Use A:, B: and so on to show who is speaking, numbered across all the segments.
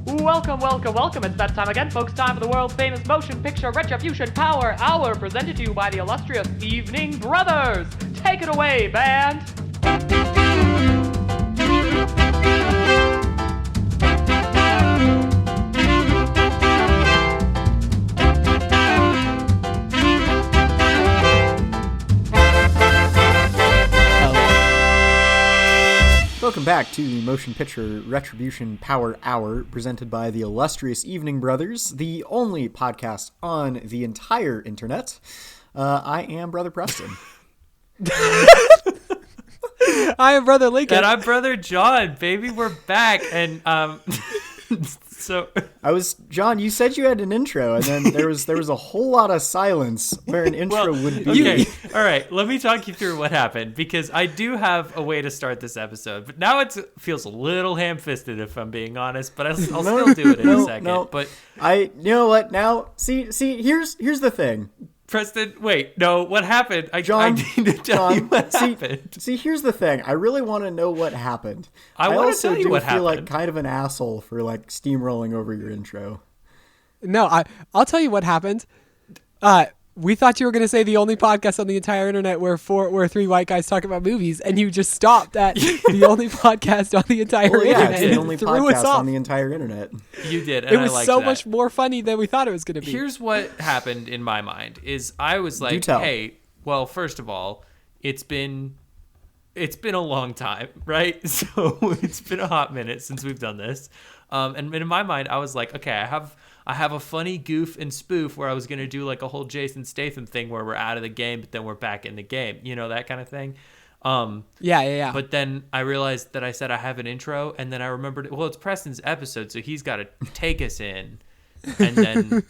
A: Welcome, welcome, welcome. It's that time again, folks. Time for the world famous motion picture Retribution Power Hour, presented to you by the illustrious Evening Brothers. Take it away, band.
B: Welcome back to the Motion Picture Retribution Power Hour, presented by the illustrious Evening Brothers, the only podcast on the entire internet. I am Brother Preston.
C: I am Brother Lincoln.
D: And I'm Brother John, baby. We're back. And so
B: John, you said you had an intro, and then there was a whole lot of silence where an intro would be.
D: Okay, all right. Let me talk you through what happened, because I do have a way to start this episode, but now it feels a little ham-fisted, if I'm being honest. But I'll still do it in a second.
B: No.
D: But
B: you know what? Now, see, here's the thing.
D: Preston, wait, no, what happened? I need to tell you what happened.
B: See, here's the thing. I really want to know what happened.
D: I want to tell you what
B: feel
D: happened.
B: like kind of an asshole for like steamrolling over your intro.
C: No, I'll tell you what happened. We thought you were going to say the only podcast on the entire internet where three white guys talk about movies, and you just stopped at the only podcast on the entire internet.
B: It's the only podcast on the entire internet.
D: You did, and
C: it was
D: I liked
C: so
D: that.
C: much more funny than we thought it was going to be.
D: Here's what happened in my mind is I was like, hey, well, first of all, it's been a long time, right? So it's been a hot minute since we've done this. And in my mind, I was like, okay, I have a funny goof and spoof where I was going to do like a whole Jason Statham thing where we're out of the game, but then we're back in the game, you know, that kind of thing.
C: Yeah.
D: But then I realized that I said I have an intro, and then I remembered, well, it's Preston's episode, so he's got to take us in. But then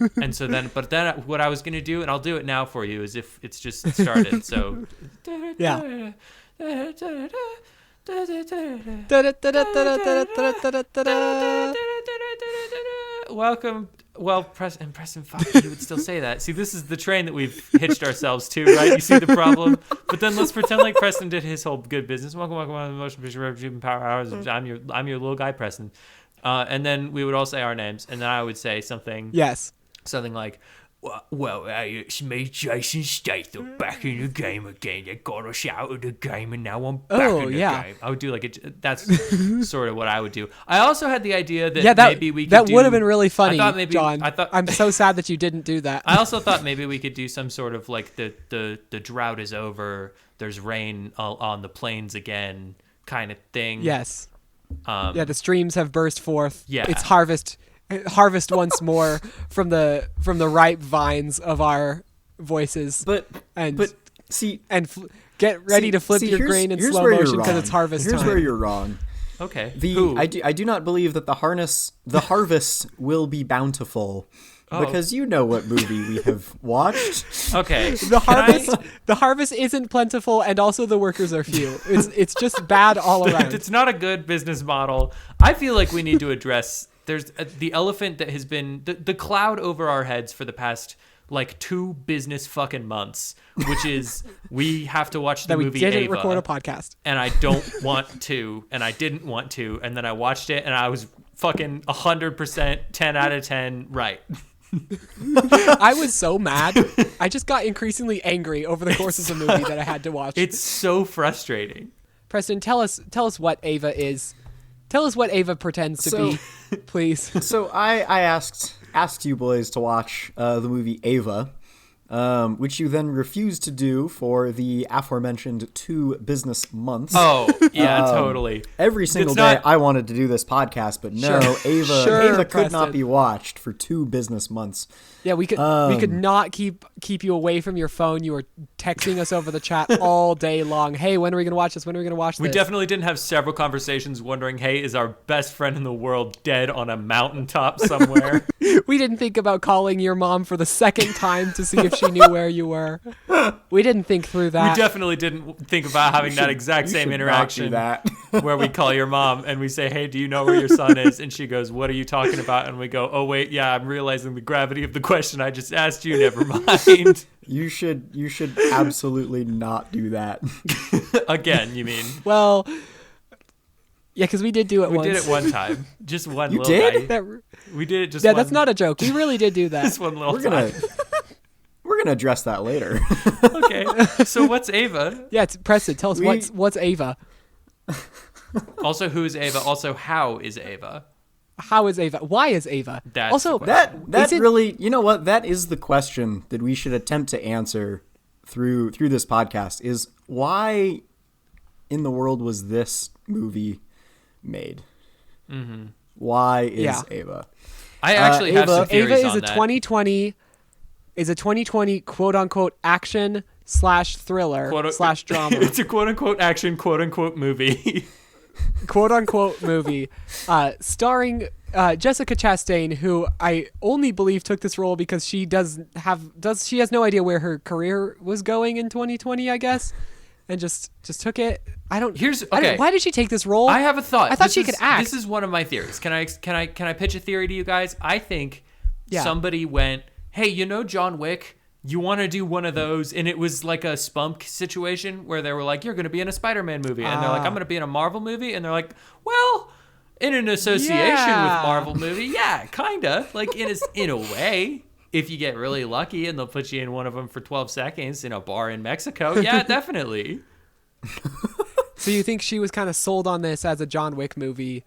D: what I was going to do, and I'll do it now for you, is if it's just started. So,
C: yeah.
D: Welcome. Well, Preston, fuck, you would still say that. See, this is the train that we've hitched ourselves to, right? You see the problem? But then let's pretend like Preston did his whole good business. Welcome to the Motion Picture Retribution Power Hours. I'm your little guy, Preston. And then we would all say our names, and then I would say something.
C: Yes.
D: Something like, well, hey, it's me, Jason Statham, back in the game again. They got us out of the game, and now I'm back in the game. I would do like that's sort of what I would do. I also had the idea that maybe we could
C: that would have been really funny, John.
D: I'm
C: so sad that you didn't do that.
D: I also thought maybe we could do some sort of like the drought is over, there's rain on the plains again kind of thing.
C: Yes. The streams have burst forth.
D: Yeah.
C: It's harvest once more from the ripe vines of our voices. But get ready to flip your grain in slow motion because it's harvest time.
B: Here's where you're wrong.
D: Okay.
B: I do not believe that the harvest will be bountiful. Because you know what movie we have watched.
D: Okay.
C: The harvest isn't plentiful, and also the workers are few. It's just bad all around.
D: It's not a good business model. I feel like we need to address there's the elephant that has been the cloud over our heads for the past like 2 business fucking months, which is we have to watch the movie
C: we didn't
D: aVa,
C: record a podcast,
D: and I don't want to, and I didn't want to, and then I watched it, and I was fucking 100% 10 out of 10 right.
C: I was so mad. I just got increasingly angry over the course of the movie that I had to watch.
D: It's so frustrating.
C: Preston, tell us what aVa is. Tell us what aVa pretends to be, please.
B: So I asked you boys to watch the movie aVa, which you then refused to do for the aforementioned 2 business months.
D: Oh, yeah, totally.
B: Every single day I wanted to do this podcast, but no, aVa could
C: Preston.
B: not be watched for 2 business months.
C: Yeah, we could not keep you away from your phone. You were texting us over the chat all day long. Hey, when are we going to watch this? When are we going to watch this?
D: We definitely didn't have several conversations wondering, hey, is our best friend in the world dead on a mountaintop somewhere?
C: We didn't think about calling your mom for the second time to see if she knew where you were. We didn't think through that.
D: We definitely didn't think about having that exact same interaction where we call your mom and we say, hey, do you know where your son is? And she goes, what are you talking about? And we go, oh, wait, yeah, I'm realizing the gravity of the question I just asked you. Never mind.
B: You should absolutely not do that.
D: Again, you mean?
C: Well, Yeah, because we did do it
D: We
C: once.
D: did it one time. Just one
B: You
D: little
B: did?
D: guy.
C: That,
D: We did it just
C: yeah,
D: one.
C: that's not a joke. We really did do that.
D: Just one little
B: We're
D: time.
B: gonna address that later.
D: Okay. So what's aVa?
C: Yeah, it's Preston. Tell us what's aVa.
D: Also, who is aVa? Also, how is aVa?
C: How is aVa? Why is aVa?
D: That's
C: also
D: the
B: that
C: Is it-
B: really, you know what? That is the question that we should attempt to answer through this podcast. Is why in the world was this movie made? Mm-hmm. Why is aVa?
D: I actually have some
B: Ava
D: theories
C: aVa is
D: on
C: a
D: that.
C: 2020 quote unquote action / thriller / drama
D: It's a quote unquote action quote unquote movie.
C: quote unquote movie starring Jessica Chastain, who I only believe took this role because she has no idea where her career was going in 2020, I guess, and just took it. Why did she take this role?
D: I have a thought.
C: I thought she could act.
D: This is one of my theories. Can I pitch a theory to you guys? I think
C: Yeah.
D: somebody went, "Hey, you know John Wick? You want to do one of those?" And it was like a spunk situation where they were like, "You're going to be in a Spider-Man movie," and they're like, "I'm going to be in a Marvel movie," and they're like, "Well, in an association
C: Yeah.
D: with Marvel movie, yeah, kinda. Like in a way." If you get really lucky and they'll put you in one of them for 12 seconds in a bar in Mexico, yeah, definitely.
C: So you think she was kind of sold on this as a John Wick movie,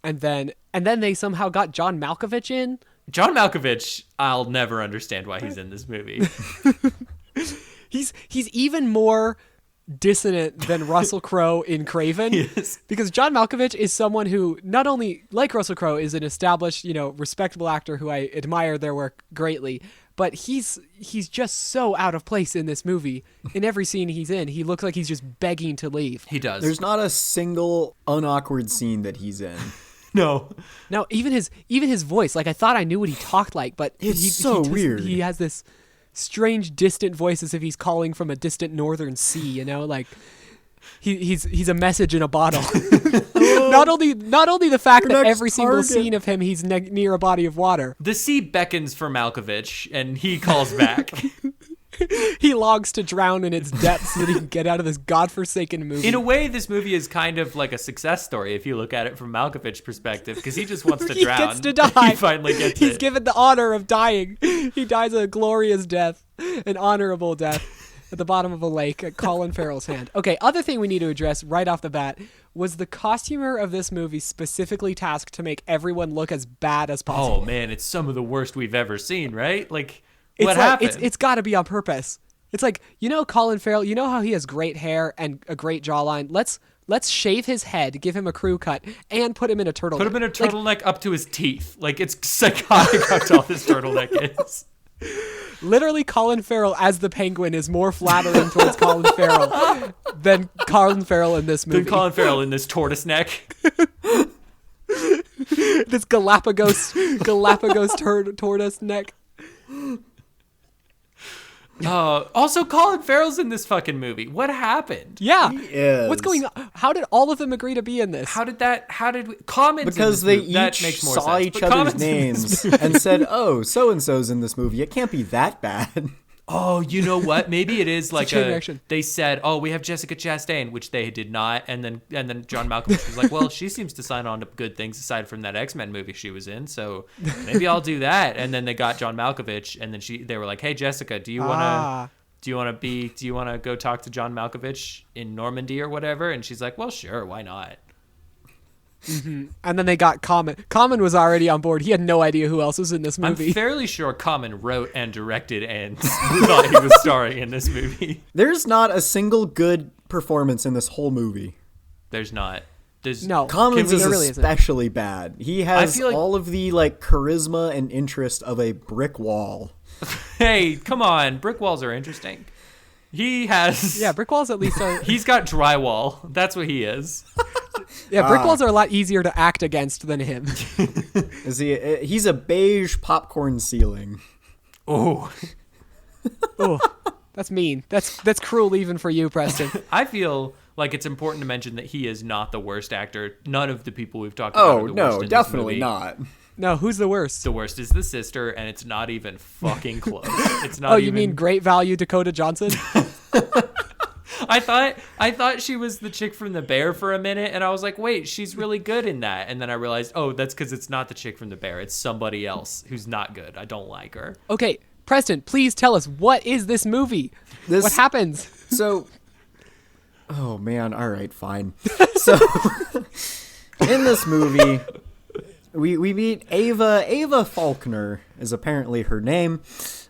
C: and then they somehow got John Malkovich in?
D: John Malkovich, I'll never understand why he's in this movie.
C: He's even more dissonant than Russell Crowe in Craven.
D: Yes.
C: Because John Malkovich is someone who not only, like Russell Crowe, is an established, respectable actor who I admire their work greatly, but he's just so out of place in this movie. In every scene he's in, he looks like he's just begging to leave.
D: He does.
B: There's not a single unawkward scene that he's in.
D: no.
C: Now, even his voice, like I thought I knew what he talked like, but
B: It's so weird.
C: He has this strange, distant voice as if he's calling from a distant northern sea. Like he's a message in a bottle. Not only the fact that
B: next
C: every single
B: target.
C: scene of him he's near a body of water.
D: The sea beckons for Malkovich, and he calls back.
C: He longs to drown in its depths so that he can get out of this godforsaken movie.
D: In a way, this movie is kind of like a success story if you look at it from Malkovich's perspective, because he just wants to
C: He
D: drown.
C: gets to die.
D: He finally gets
C: He's
D: it.
C: given the honor of dying. He dies a glorious death, an honorable death, at the bottom of a lake at Colin Farrell's hand. Okay, other thing we need to address right off the bat was the costumer of this movie specifically tasked to make everyone look as bad as possible.
D: Oh man, it's some of the worst we've ever seen, right? Like,
C: It's
D: what
C: like,
D: happened?
C: It's got to be on purpose. It's like, Colin Farrell, you know how he has great hair and a great jawline? Let's shave his head, give him a crew cut, and put him in a turtleneck.
D: Put him in a turtleneck up to his teeth. Like, it's psychotic how tall this turtleneck is.
C: Literally, Colin Farrell as the Penguin is more flattering towards Colin Farrell than Colin Farrell in this movie.
D: Then Colin Farrell in this tortoise neck.
C: This Galapagos tortoise neck.
D: Also, Colin Farrell's in this fucking movie. What happened?
C: Yeah.
B: He is.
C: What's going on? How did all of them agree to be in this?
D: How did we... Common's
B: Because
D: in
B: they
D: this movie. That
B: each
D: makes more
B: saw
D: sense.
B: each
D: But
B: other's
D: Common's in
B: names
D: this movie.
B: and said, "Oh, so and so's in this movie. It can't be that bad."
D: Oh, you know what? Maybe it is like
C: chain reaction.
D: They said, "Oh, we have Jessica Chastain," which they did not, and then John Malkovich was like, "Well, she seems to sign on to good things aside from that X-Men movie she was in, so maybe I'll do that." And then they got John Malkovich, and then they were like, "Hey, Jessica, do you want to go talk to John Malkovich in Normandy or whatever?" And she's like, "Well, sure, why not?"
C: And then they got Common. Common was already on board. He had no idea who else was in this movie.
D: I'm fairly sure Common wrote and directed and thought he was starring in this movie.
B: There's not a single good performance in this whole movie.
D: There's not. There's
C: No.
B: Commons is
C: There really isn't.
B: especially bad. He has
D: feel like-
B: all of the charisma and interest of a brick wall.
D: Hey, come on. Brick walls are interesting. He has...
C: Yeah, brick walls at least are.
D: He's got drywall. That's what he is.
C: Yeah, brick walls are a lot easier to act against than him.
B: Is he? He's a beige popcorn ceiling.
D: Oh,
C: Oh, that's mean. That's cruel even for you, Preston.
D: I feel like it's important to mention that he is not the worst actor. None of the people we've talked about
B: Oh
D: are the worst
B: no,
D: in this
B: definitely
D: movie.
B: not.
C: No, who's the worst?
D: The worst is the sister, and it's not even fucking close. It's not
C: Oh,
D: even...
C: you mean great value Dakota Johnson?
D: I thought she was the chick from The Bear for a minute, and I was like, wait, she's really good in that. And then I realized, oh, that's because it's not the chick from The Bear. It's somebody else who's not good. I don't like her.
C: Okay, Preston, please tell us, what is this movie? What happens?
B: So, oh man, all right, fine. So, in this movie, we meet aVa. aVa Faulkner is apparently her name.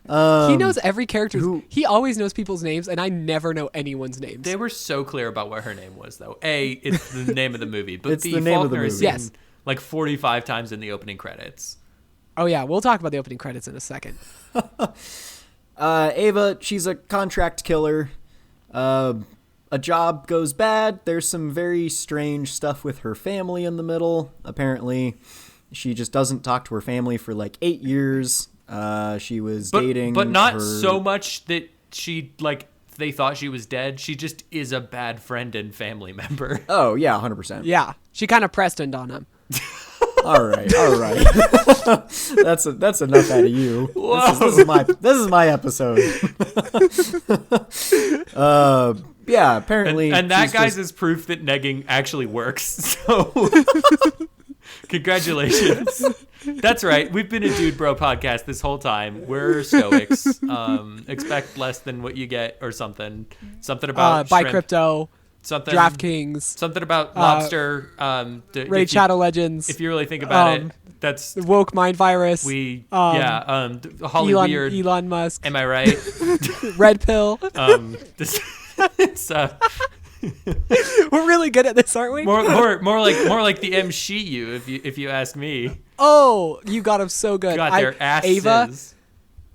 C: He knows every character. He always knows people's names, and I never know anyone's names.
D: They were so clear about what her name was, though. It's the name of the movie, but
B: it's the name of the movie.
D: Is seen like 45 times in the opening credits.
C: Oh yeah, we'll talk about the opening credits in a second.
B: aVa, she's a contract killer. A job goes bad. There's some very strange stuff with her family in the middle. Apparently, she just doesn't talk to her family for like 8 years. She was dating,
D: but not so much that she they thought she was dead. She just is a bad friend and family member.
B: Oh yeah, 100%.
C: Yeah, she kind of Prestoned on him.
B: All right. That's enough out of you. This is my episode. Yeah, apparently.
D: And that, guys, is proof that negging actually works. So, congratulations. That's right. We've been a Dude Bro podcast this whole time. We're stoics. Expect less than what you get or something. Something about
C: buy
D: shrimp.
C: crypto.
D: Something.
C: DraftKings.
D: Something about lobster.
C: Raid Shadow Legends.
D: If you really think about it, that's
C: the woke mind virus.
D: Holly Weird.
C: Elon Musk.
D: Am I right?
C: Red pill.
D: It's
C: We're really good at this, aren't we?
D: more like the MCU if you ask me.
C: Oh, you got him so good.
D: Got their asses.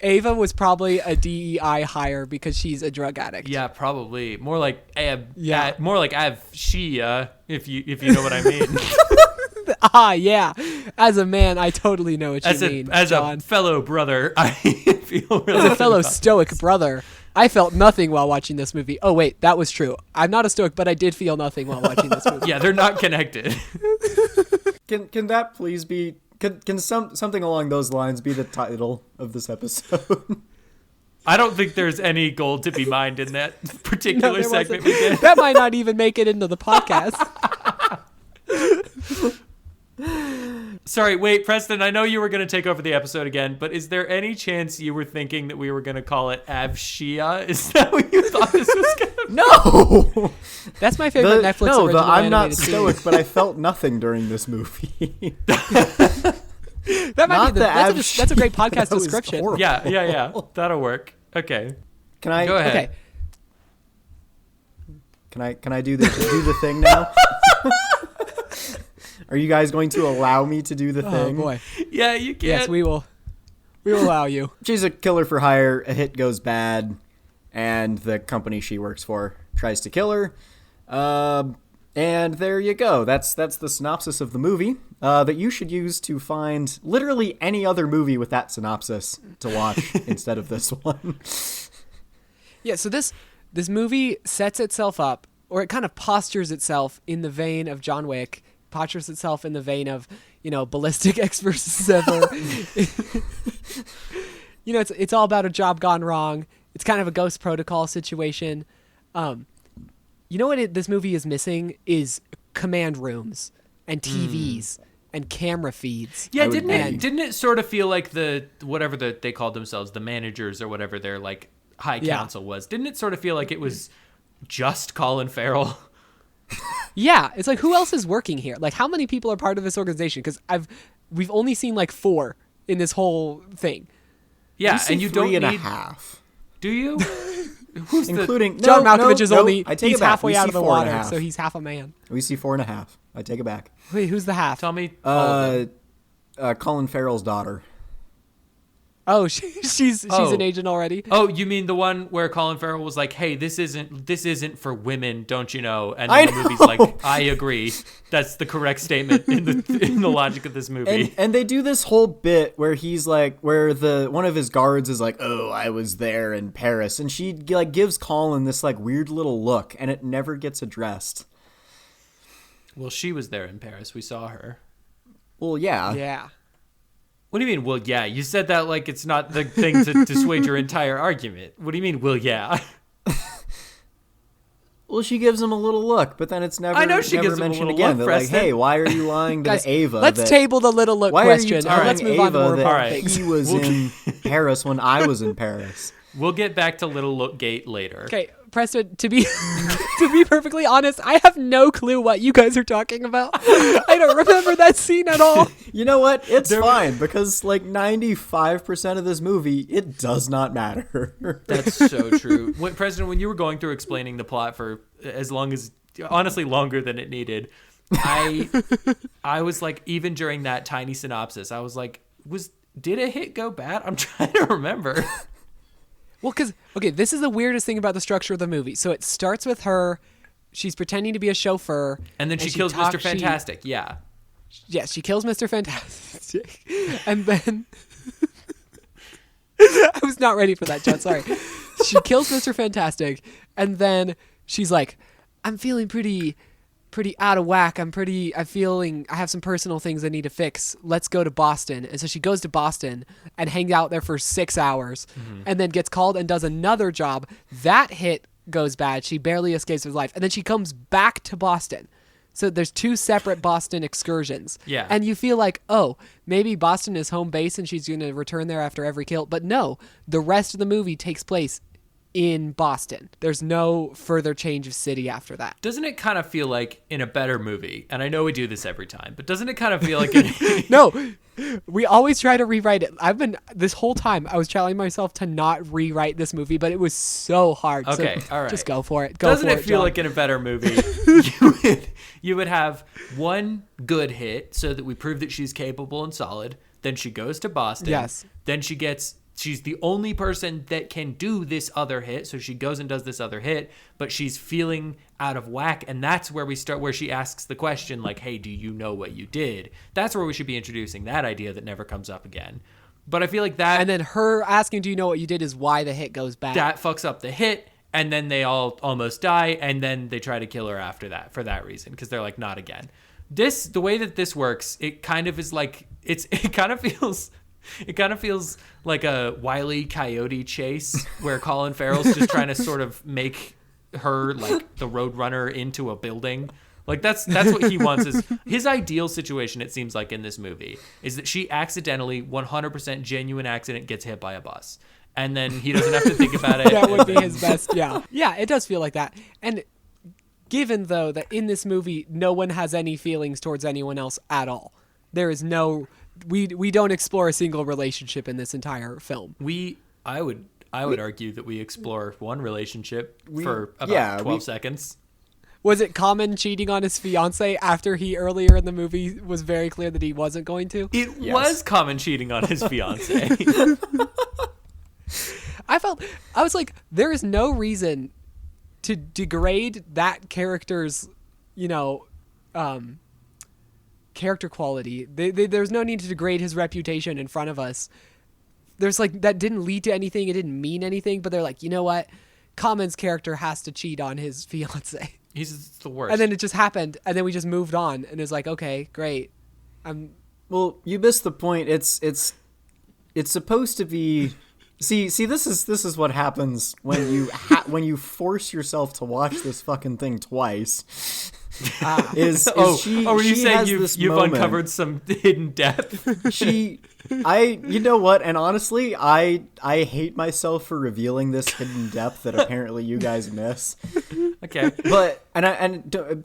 C: aVa was probably a DEI hire because she's a drug addict.
D: Yeah, probably more like more like Shia if you know what I mean.
C: Yeah. As a man, I totally know what you mean.
D: As
C: John.
D: a fellow brother, I feel really
C: as a fellow stoic brother. I felt nothing while watching this movie. Oh, wait, that was true. I'm not a stoic, but I did feel nothing while watching this movie.
D: Yeah, they're not connected.
B: Can that please be... Can something along those lines be the title of this episode?
D: I don't think there's any gold to be mined in that particular segment we did.
C: That might not even make it into the podcast.
D: Sorry, wait, Preston, I know you were going to take over the episode again, but is there any chance you were thinking that we were going to call it aVa? Is that what you thought this was going to be?
B: No!
C: That's my favorite Netflix original
B: I'm not
C: animated
B: stoic,
C: series.
B: but I felt nothing during this movie.
C: That might be that's a great podcast description.
D: Yeah. That'll work. Okay.
B: Can I...
D: Go ahead.
B: Okay. Can I do the thing now? Are you guys going to allow me to do the thing?
C: Oh boy.
D: Yeah, you can.
C: Yes, we will. We will allow you.
B: She's a killer for hire. A hit goes bad, and the company she works for tries to kill her. And there you go. That's the synopsis of the movie that you should use to find literally any other movie with that synopsis to watch instead of this one.
C: Yeah, so this movie sets itself up, or it kind of postures itself in the vein of John Wick, postures itself in the vein of, Ballistic X versus Ever. It's all about a job gone wrong. It's kind of a Ghost Protocol situation. What this movie is missing is command rooms and TVs and camera feeds.
D: Yeah, didn't it sort of feel like whatever they called themselves, the managers or whatever their like high council was? Didn't it sort of feel like it was just Colin Farrell?
C: Yeah, it's like, who else is working here? Like, how many people are part of this organization? Because we've only seen like 4 in this whole thing.
D: Yeah, and you don't need
B: 3.5.
D: Do you? Who's
B: including
C: John Malkovich is only he's
B: halfway
C: out of the water, so he's half a man.
B: We see 4.5. I take it back.
C: Wait, who's the half?
D: Tell me.
B: Colin Farrell's daughter.
C: Oh, she's an agent already.
D: Oh, you mean the one where Colin Farrell was like, "Hey, this isn't for women, don't you know?" And then the movie's like, "I agree. That's the correct statement in the logic of this movie."
B: And they do this whole bit where he's like, where one of his guards is like, "Oh, I was there in Paris," and she like gives Colin this like weird little look, and it never gets addressed.
D: Well, she was there in Paris. We saw her.
B: Well, yeah.
C: Yeah.
D: What do you mean, well, yeah? You said that like it's not the thing to dissuade your entire argument. What do you mean, well, yeah?
B: Well, she gives him a little look, but then it's never,
D: I know she
B: never
D: gives him a
B: mentioned
D: little
B: again.
D: look,
B: They're like,
D: Preston.
B: hey, why are you lying to
C: Guys,
B: aVa?
C: let's table the little look
B: why
C: question.
B: are you telling
C: Let's move on to
B: aVa
C: more
B: that
C: important
D: Alright.
C: things.
B: he was in Paris when I was in Paris?
D: We'll get back to Little Look Gate later.
C: Okay, Preston, to be to be perfectly honest, I have no clue what you guys are talking about. I don't remember that scene at all.
B: You know what? It's fine because like 95% of this movie, it does not matter.
D: That's so true. President, when you were going through explaining the plot for as long as, honestly, longer than it needed, I was like, even during that tiny synopsis, I was like, did a hit go bad? I'm trying to remember.
C: Well, because, okay, this is the weirdest thing about the structure of the movie. So it starts with her, she's pretending to be a chauffeur.
D: And then she kills Mr. Fantastic, yeah.
C: Yes, she kills Mr. Fantastic. And then... I was not ready for that, John, sorry. She kills Mr. Fantastic, and then she's like, I'm feeling pretty out of whack. I have some personal things I need to fix. Let's go to Boston. And so she goes to Boston and hangs out there for 6 hours and then gets called and does another job. That hit goes bad. She barely escapes with life. And then she comes back to Boston. So there's 2 separate Boston excursions.
D: Yeah.
C: And you feel like, oh, maybe Boston is home base and she's going to return there after every kill. But no, the rest of the movie takes place in Boston. There's no further change of city after that.
D: Doesn't it kind of feel like in a better movie, and I know we do this every time, but doesn't it kind of feel like
C: No, we always try to rewrite it. This whole time, I was challenging myself to not rewrite this movie, but it was so hard.
D: Okay,
C: so
D: all right.
C: Just go for it.
D: Doesn't it feel
C: John.
D: like in a better movie, you would have one good hit so that we prove that she's capable and solid. Then she goes to Boston.
C: Yes.
D: Then she's the only person that can do this other hit. So she goes and does this other hit, but she's feeling out of whack. And that's where we start, where she asks the question like, hey, do you know what you did? That's where we should be introducing that idea that never comes up again. But I feel like that...
C: And then her asking, do you know what you did, is why the hit goes bad.
D: That fucks up the hit. And then they all almost die. And then they try to kill her after that for that reason. Because they're like, not again. The way that this works, it kind of is like... It kind of feels like a Wile E. Coyote chase where Colin Farrell's just trying to sort of make her like the Roadrunner into a building. Like that's what he wants. Is his ideal situation, it seems like in this movie, is that she accidentally, 100% genuine accident, gets hit by a bus. And then he doesn't have to think about it.
C: That would be his best, yeah. Yeah, it does feel like that. And given, though, that in this movie, no one has any feelings towards anyone else at all. There is no... We don't explore a single relationship in this entire film.
D: I would argue that we explore one relationship for about 12 seconds.
C: Was it Common cheating on his fiance after he earlier in the movie was very clear that he wasn't going to?
D: It was Common cheating on his fiance.
C: I was like, there is no reason to degrade that character's, character quality. There's no need to degrade his reputation in front of us. There's like, that didn't lead to anything. It didn't mean anything, but they're like, you know what? Common's character has to cheat on his fiance.
D: He's the worst.
C: And then it just happened. And then we just moved on and it's like, okay, great.
B: Well, you missed the point. It's supposed to be... See, this is what happens when you when you force yourself to watch this fucking thing twice. When you say you've uncovered some hidden depth. You know what? And honestly, I hate myself for revealing this hidden depth that apparently you guys miss.
D: Okay,
B: but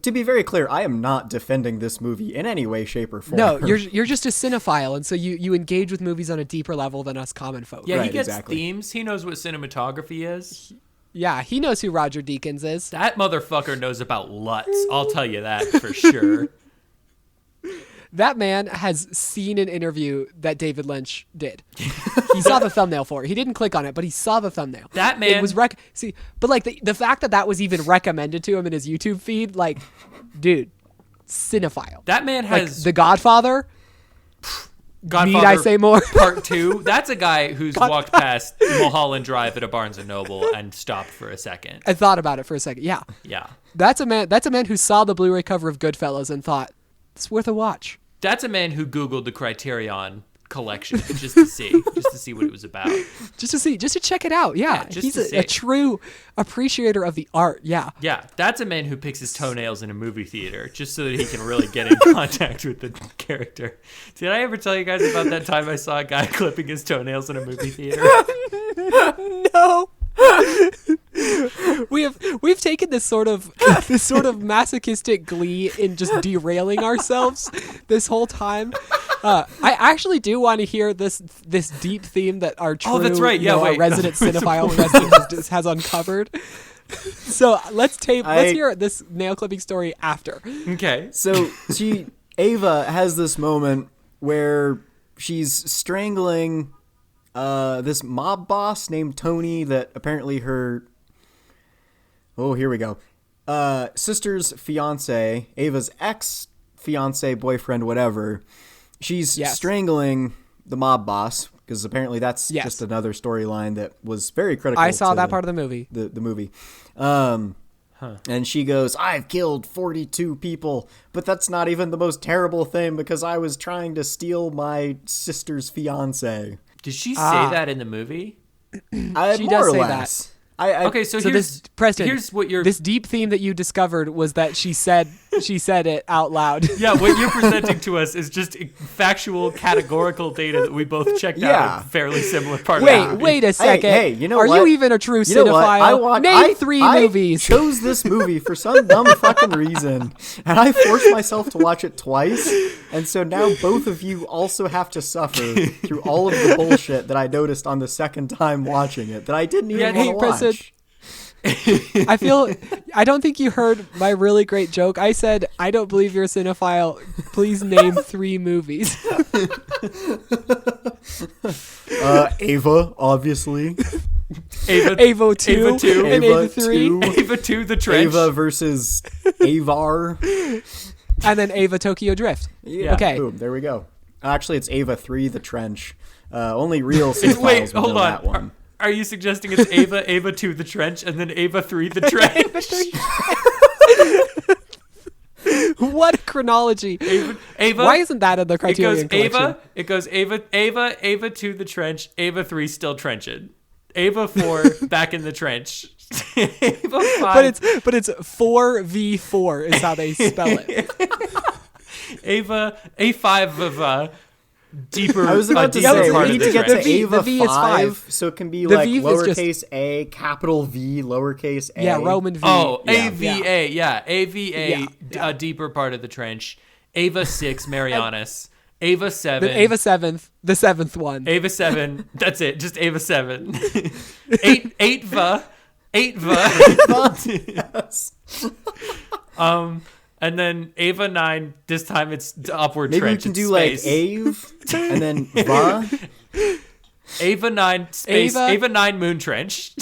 B: to be very clear, I am not defending this movie in any way, shape, or form.
C: No, you're just a cinephile, and so you engage with movies on a deeper level than us common folk.
D: Yeah,
B: right,
D: he gets
B: exactly.
D: themes. He knows what cinematography is.
C: Yeah, he knows who Roger Deakins is.
D: That motherfucker knows about LUTs. I'll tell you that for sure.
C: That man has seen an interview that David Lynch did. He saw the thumbnail for it. He didn't click on it, but he saw the thumbnail.
D: That man...
C: It was but like the fact that was even recommended to him in his YouTube feed, like, dude, cinephile.
D: That man has...
C: Like, The Godfather...
D: Godfather
C: Need I say more?
D: Part 2. That's a guy who's walked past Mulholland Drive at a Barnes & Noble and stopped for a second.
C: I thought about it for a second. Yeah.
D: Yeah.
C: That's a man who saw the Blu-ray cover of Goodfellas and thought, it's worth a watch.
D: That's a man who Googled the Criterion collection just to see what it was about.
C: Just to check it out. Yeah, he's a true appreciator of the art. Yeah.
D: Yeah, that's a man who picks his toenails in a movie theater just so that he can really get in contact with the character. Did I ever tell you guys about that time I saw a guy clipping his toenails in a movie theater?
C: No. We've taken this sort of masochistic glee in just derailing ourselves this whole time. I actually do want to hear this deep theme that our true our resident cinephile resident has uncovered. So let's hear this nail clipping story after.
D: Okay.
B: So aVa has this moment where she's strangling this mob boss named Tony that apparently her sister's fiance, Ava's ex-fiance, boyfriend, whatever. She's strangling the mob boss because apparently that's just another storyline that was very critical.
C: I saw that part of the movie.
B: The movie. And she goes, I've killed 42 people, but that's not even the most terrible thing because I was trying to steal my sister's fiance.
D: Did she say that in the movie?
C: She does say that.
D: Okay, so here's
C: this deep theme that you discovered was that she said it out loud.
D: Yeah, what you're presenting to us is just factual, categorical data that we both checked out in fairly similar part of the movie.
C: Wait a second.
B: Hey, you know
C: Are
B: what?
C: you even a true cinephile? Name three movies.
B: I chose this movie for some dumb fucking reason, and I forced myself to watch it twice, and so now both of you also have to suffer through all of the bullshit that I noticed on the second time watching it that I didn't even want to watch.
C: I don't think you heard my really great joke. I said, I don't believe you're a cinephile. Please name three movies.
B: aVa, obviously.
C: aVa 2, and aVa 3.
D: aVa 2, The Trench.
B: aVa versus aVar.
C: And then aVa Tokyo Drift.
B: Yeah, okay. Boom, there we go. Actually, it's aVa 3, The Trench. Only real cinephiles will know that one.
D: Are you suggesting it's aVa 2, The Trench, and then aVa 3, The Trench?
C: What a chronology.
D: aVa,
C: why isn't that in the Criterion collection?
D: It goes aVa 2, The Trench, aVa 3, Still Trenching. aVa 4, Back in the Trench. aVa 5.
C: But it's 4v4 is how they spell it.
D: aVa, A5 of deeper.
B: I was about to say we need to get to aVa
C: V
B: 5, so it can be the like v lowercase a, capital V, lowercase a.
C: Yeah, Roman V.
D: Oh, AVA, yeah, AVA, deeper part of the trench. aVa 6, Marianas. aVa 7.
C: The aVa 7th, the 7th one.
D: aVa 7, that's it, just aVa 7. 8Va.
B: Yes.
D: And then aVa 9, this time it's upward
B: Maybe
D: trench.
B: Maybe we can do space. Like Ave, and then Va.
D: aVa 9, space. aVa 9, moon trench.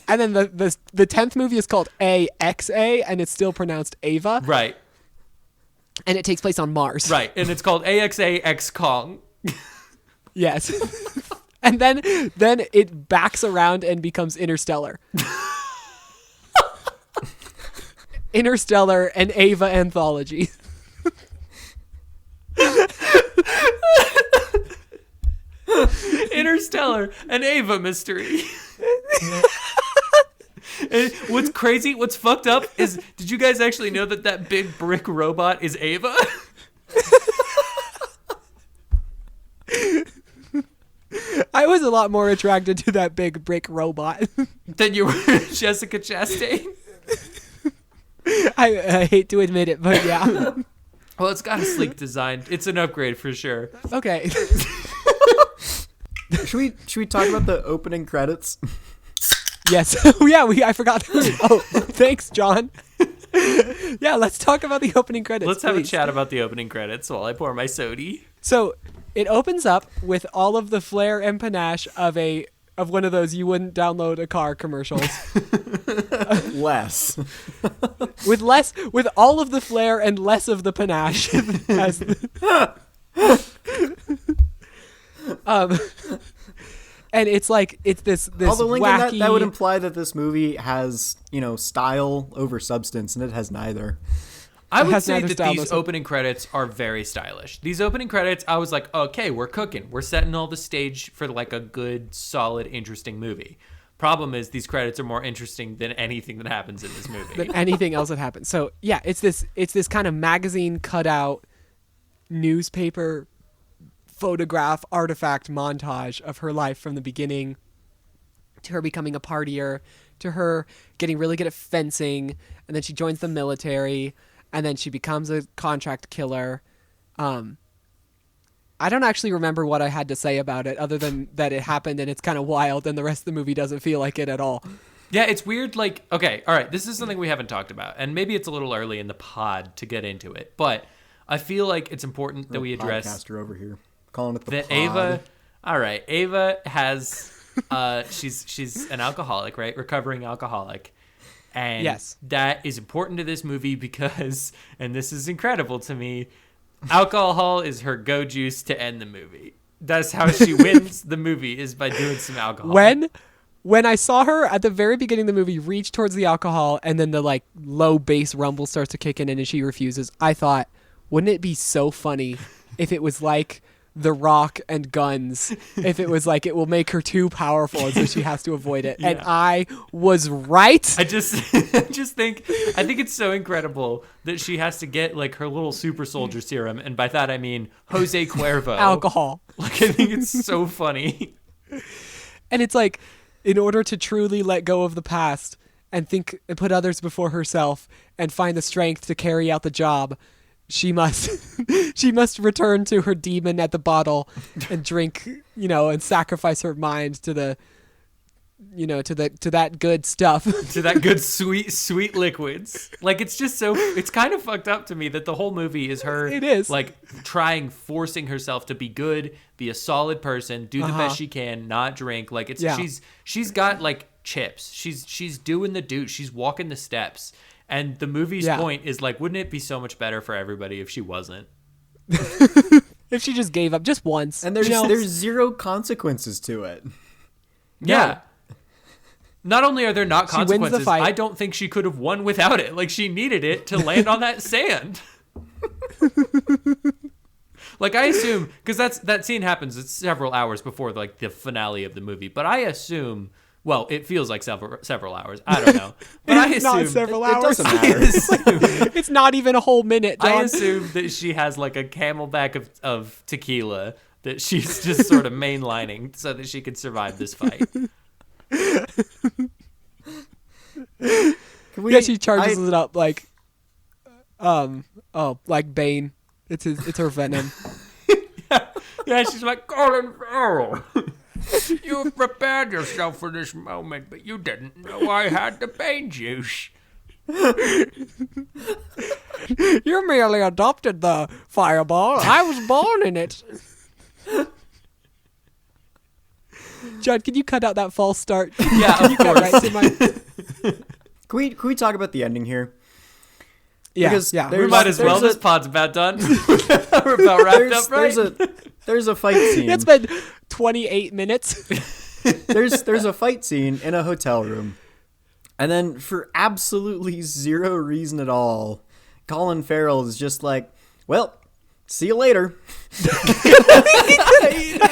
C: And then the 10th movie is called AXA, and it's still pronounced Ava.
D: Right.
C: And it takes place on Mars.
D: Right, and it's called AXA X Kong.
C: Yes. And then it backs around and becomes Interstellar. Interstellar and aVa anthology.
D: Interstellar and aVa mystery. And what's crazy, what's fucked up is, did you guys actually know that big brick robot is aVa?
C: I was a lot more attracted to that big brick robot
D: than you were Jessica Chastain.
C: I hate to admit it, but yeah.
D: Well, it's got a sleek design. It's an upgrade for sure.
C: Okay.
B: Should we talk about the opening credits?
C: Yes. Yeah, I forgot. Oh, thanks, John. Yeah, let's talk about the opening credits.
D: Let's have a chat about the opening credits while I pour my soda.
C: So it opens up with all of the flair and panache of one of those you wouldn't download a car commercials.
B: Less.
C: with all of the flair and less of the panache. And it's like it's this
B: although
C: wacky.
B: That would imply that this movie has style over substance, and it has neither.
D: I would say that these opening credits are very stylish. These opening credits, I was like, okay, we're cooking. We're setting all the stage for like a good, solid, interesting movie. Problem is, these credits are more interesting than anything that happens in this movie.
C: Than anything else that happens. So yeah, it's this kind of magazine cutout, newspaper, photograph, artifact montage of her life from the beginning to her becoming a partier, to her getting really good at fencing, and then she joins the military, and then she becomes a contract killer. I don't actually remember what I had to say about it other than that it happened and it's kind of wild and the rest of the movie doesn't feel like it at all.
D: Yeah, it's weird. Like, okay, all right, this is something we haven't talked about, and maybe it's a little early in the pod to get into it, but I feel like it's important that we address
B: podcaster over here calling it the
D: that
B: pod.
D: aVa. All right, aVa has she's an alcoholic, right? Recovering alcoholic. And
C: yes,
D: that is important to this movie because, and this is incredible to me, alcohol is her go juice to end the movie. That's how she wins the movie, is by doing some alcohol.
C: When I saw her at the very beginning of the movie reach towards the alcohol and then the like low bass rumble starts to kick in and she refuses, I thought, wouldn't it be so funny if it was like The Rock and guns, if it was like it will make her too powerful and so she has to avoid it. Yeah. And I was right.
D: I think it's so incredible that she has to get like her little super soldier serum, and by that I mean Jose Cuervo.
C: Alcohol.
D: Like, I think it's so funny.
C: And it's like, in order to truly let go of the past and think and put others before herself and find the strength to carry out the job, she must return to her demon at the bottle and drink, and sacrifice her mind to the, to that good stuff,
D: to that good sweet liquids. Like, it's just it's kind of fucked up to me that the whole movie is her.
C: It is
D: like forcing herself to be good, be a solid person, do the best she can, not drink. Like, it's she's got like chips. She's doing the douche. She's walking the steps. And the movie's point is like, wouldn't it be so much better for everybody if she wasn't?
C: If she just gave up just once.
B: And there's zero consequences to it.
D: Yeah. Not only are there not
C: she wins the
D: consequences,
C: fight.
D: I don't think she could have won without it. Like, she needed it to land on that sand. Like, I assume, because that scene happens, it's several hours before like the finale of the movie, but I assume, well, it feels like several hours. I don't know. But I assume
C: not several hours.
B: It doesn't matter.
C: It's not even a whole minute, John.
D: I assume that she has like a camelback of tequila that she's just sort of mainlining so that she can survive this fight.
C: She charges it up like, like Bane. It's her venom.
D: Yeah, she's like, Colin Farrell. You've prepared yourself for this moment, but you didn't know I had the Bane juice.
C: You merely adopted the fireball. I was born in it. John, can you cut out that false start?
D: Yeah, of course.
C: Right to my...
B: Can we talk about the ending here?
C: Yeah,
B: because
D: we might as well. This pod's about done. We're about wrapped up, right?
B: There's a fight scene.
C: It's been 28 minutes.
B: There's a fight scene in a hotel room. And then for absolutely zero reason at all, Colin Farrell is just like, well, see you later.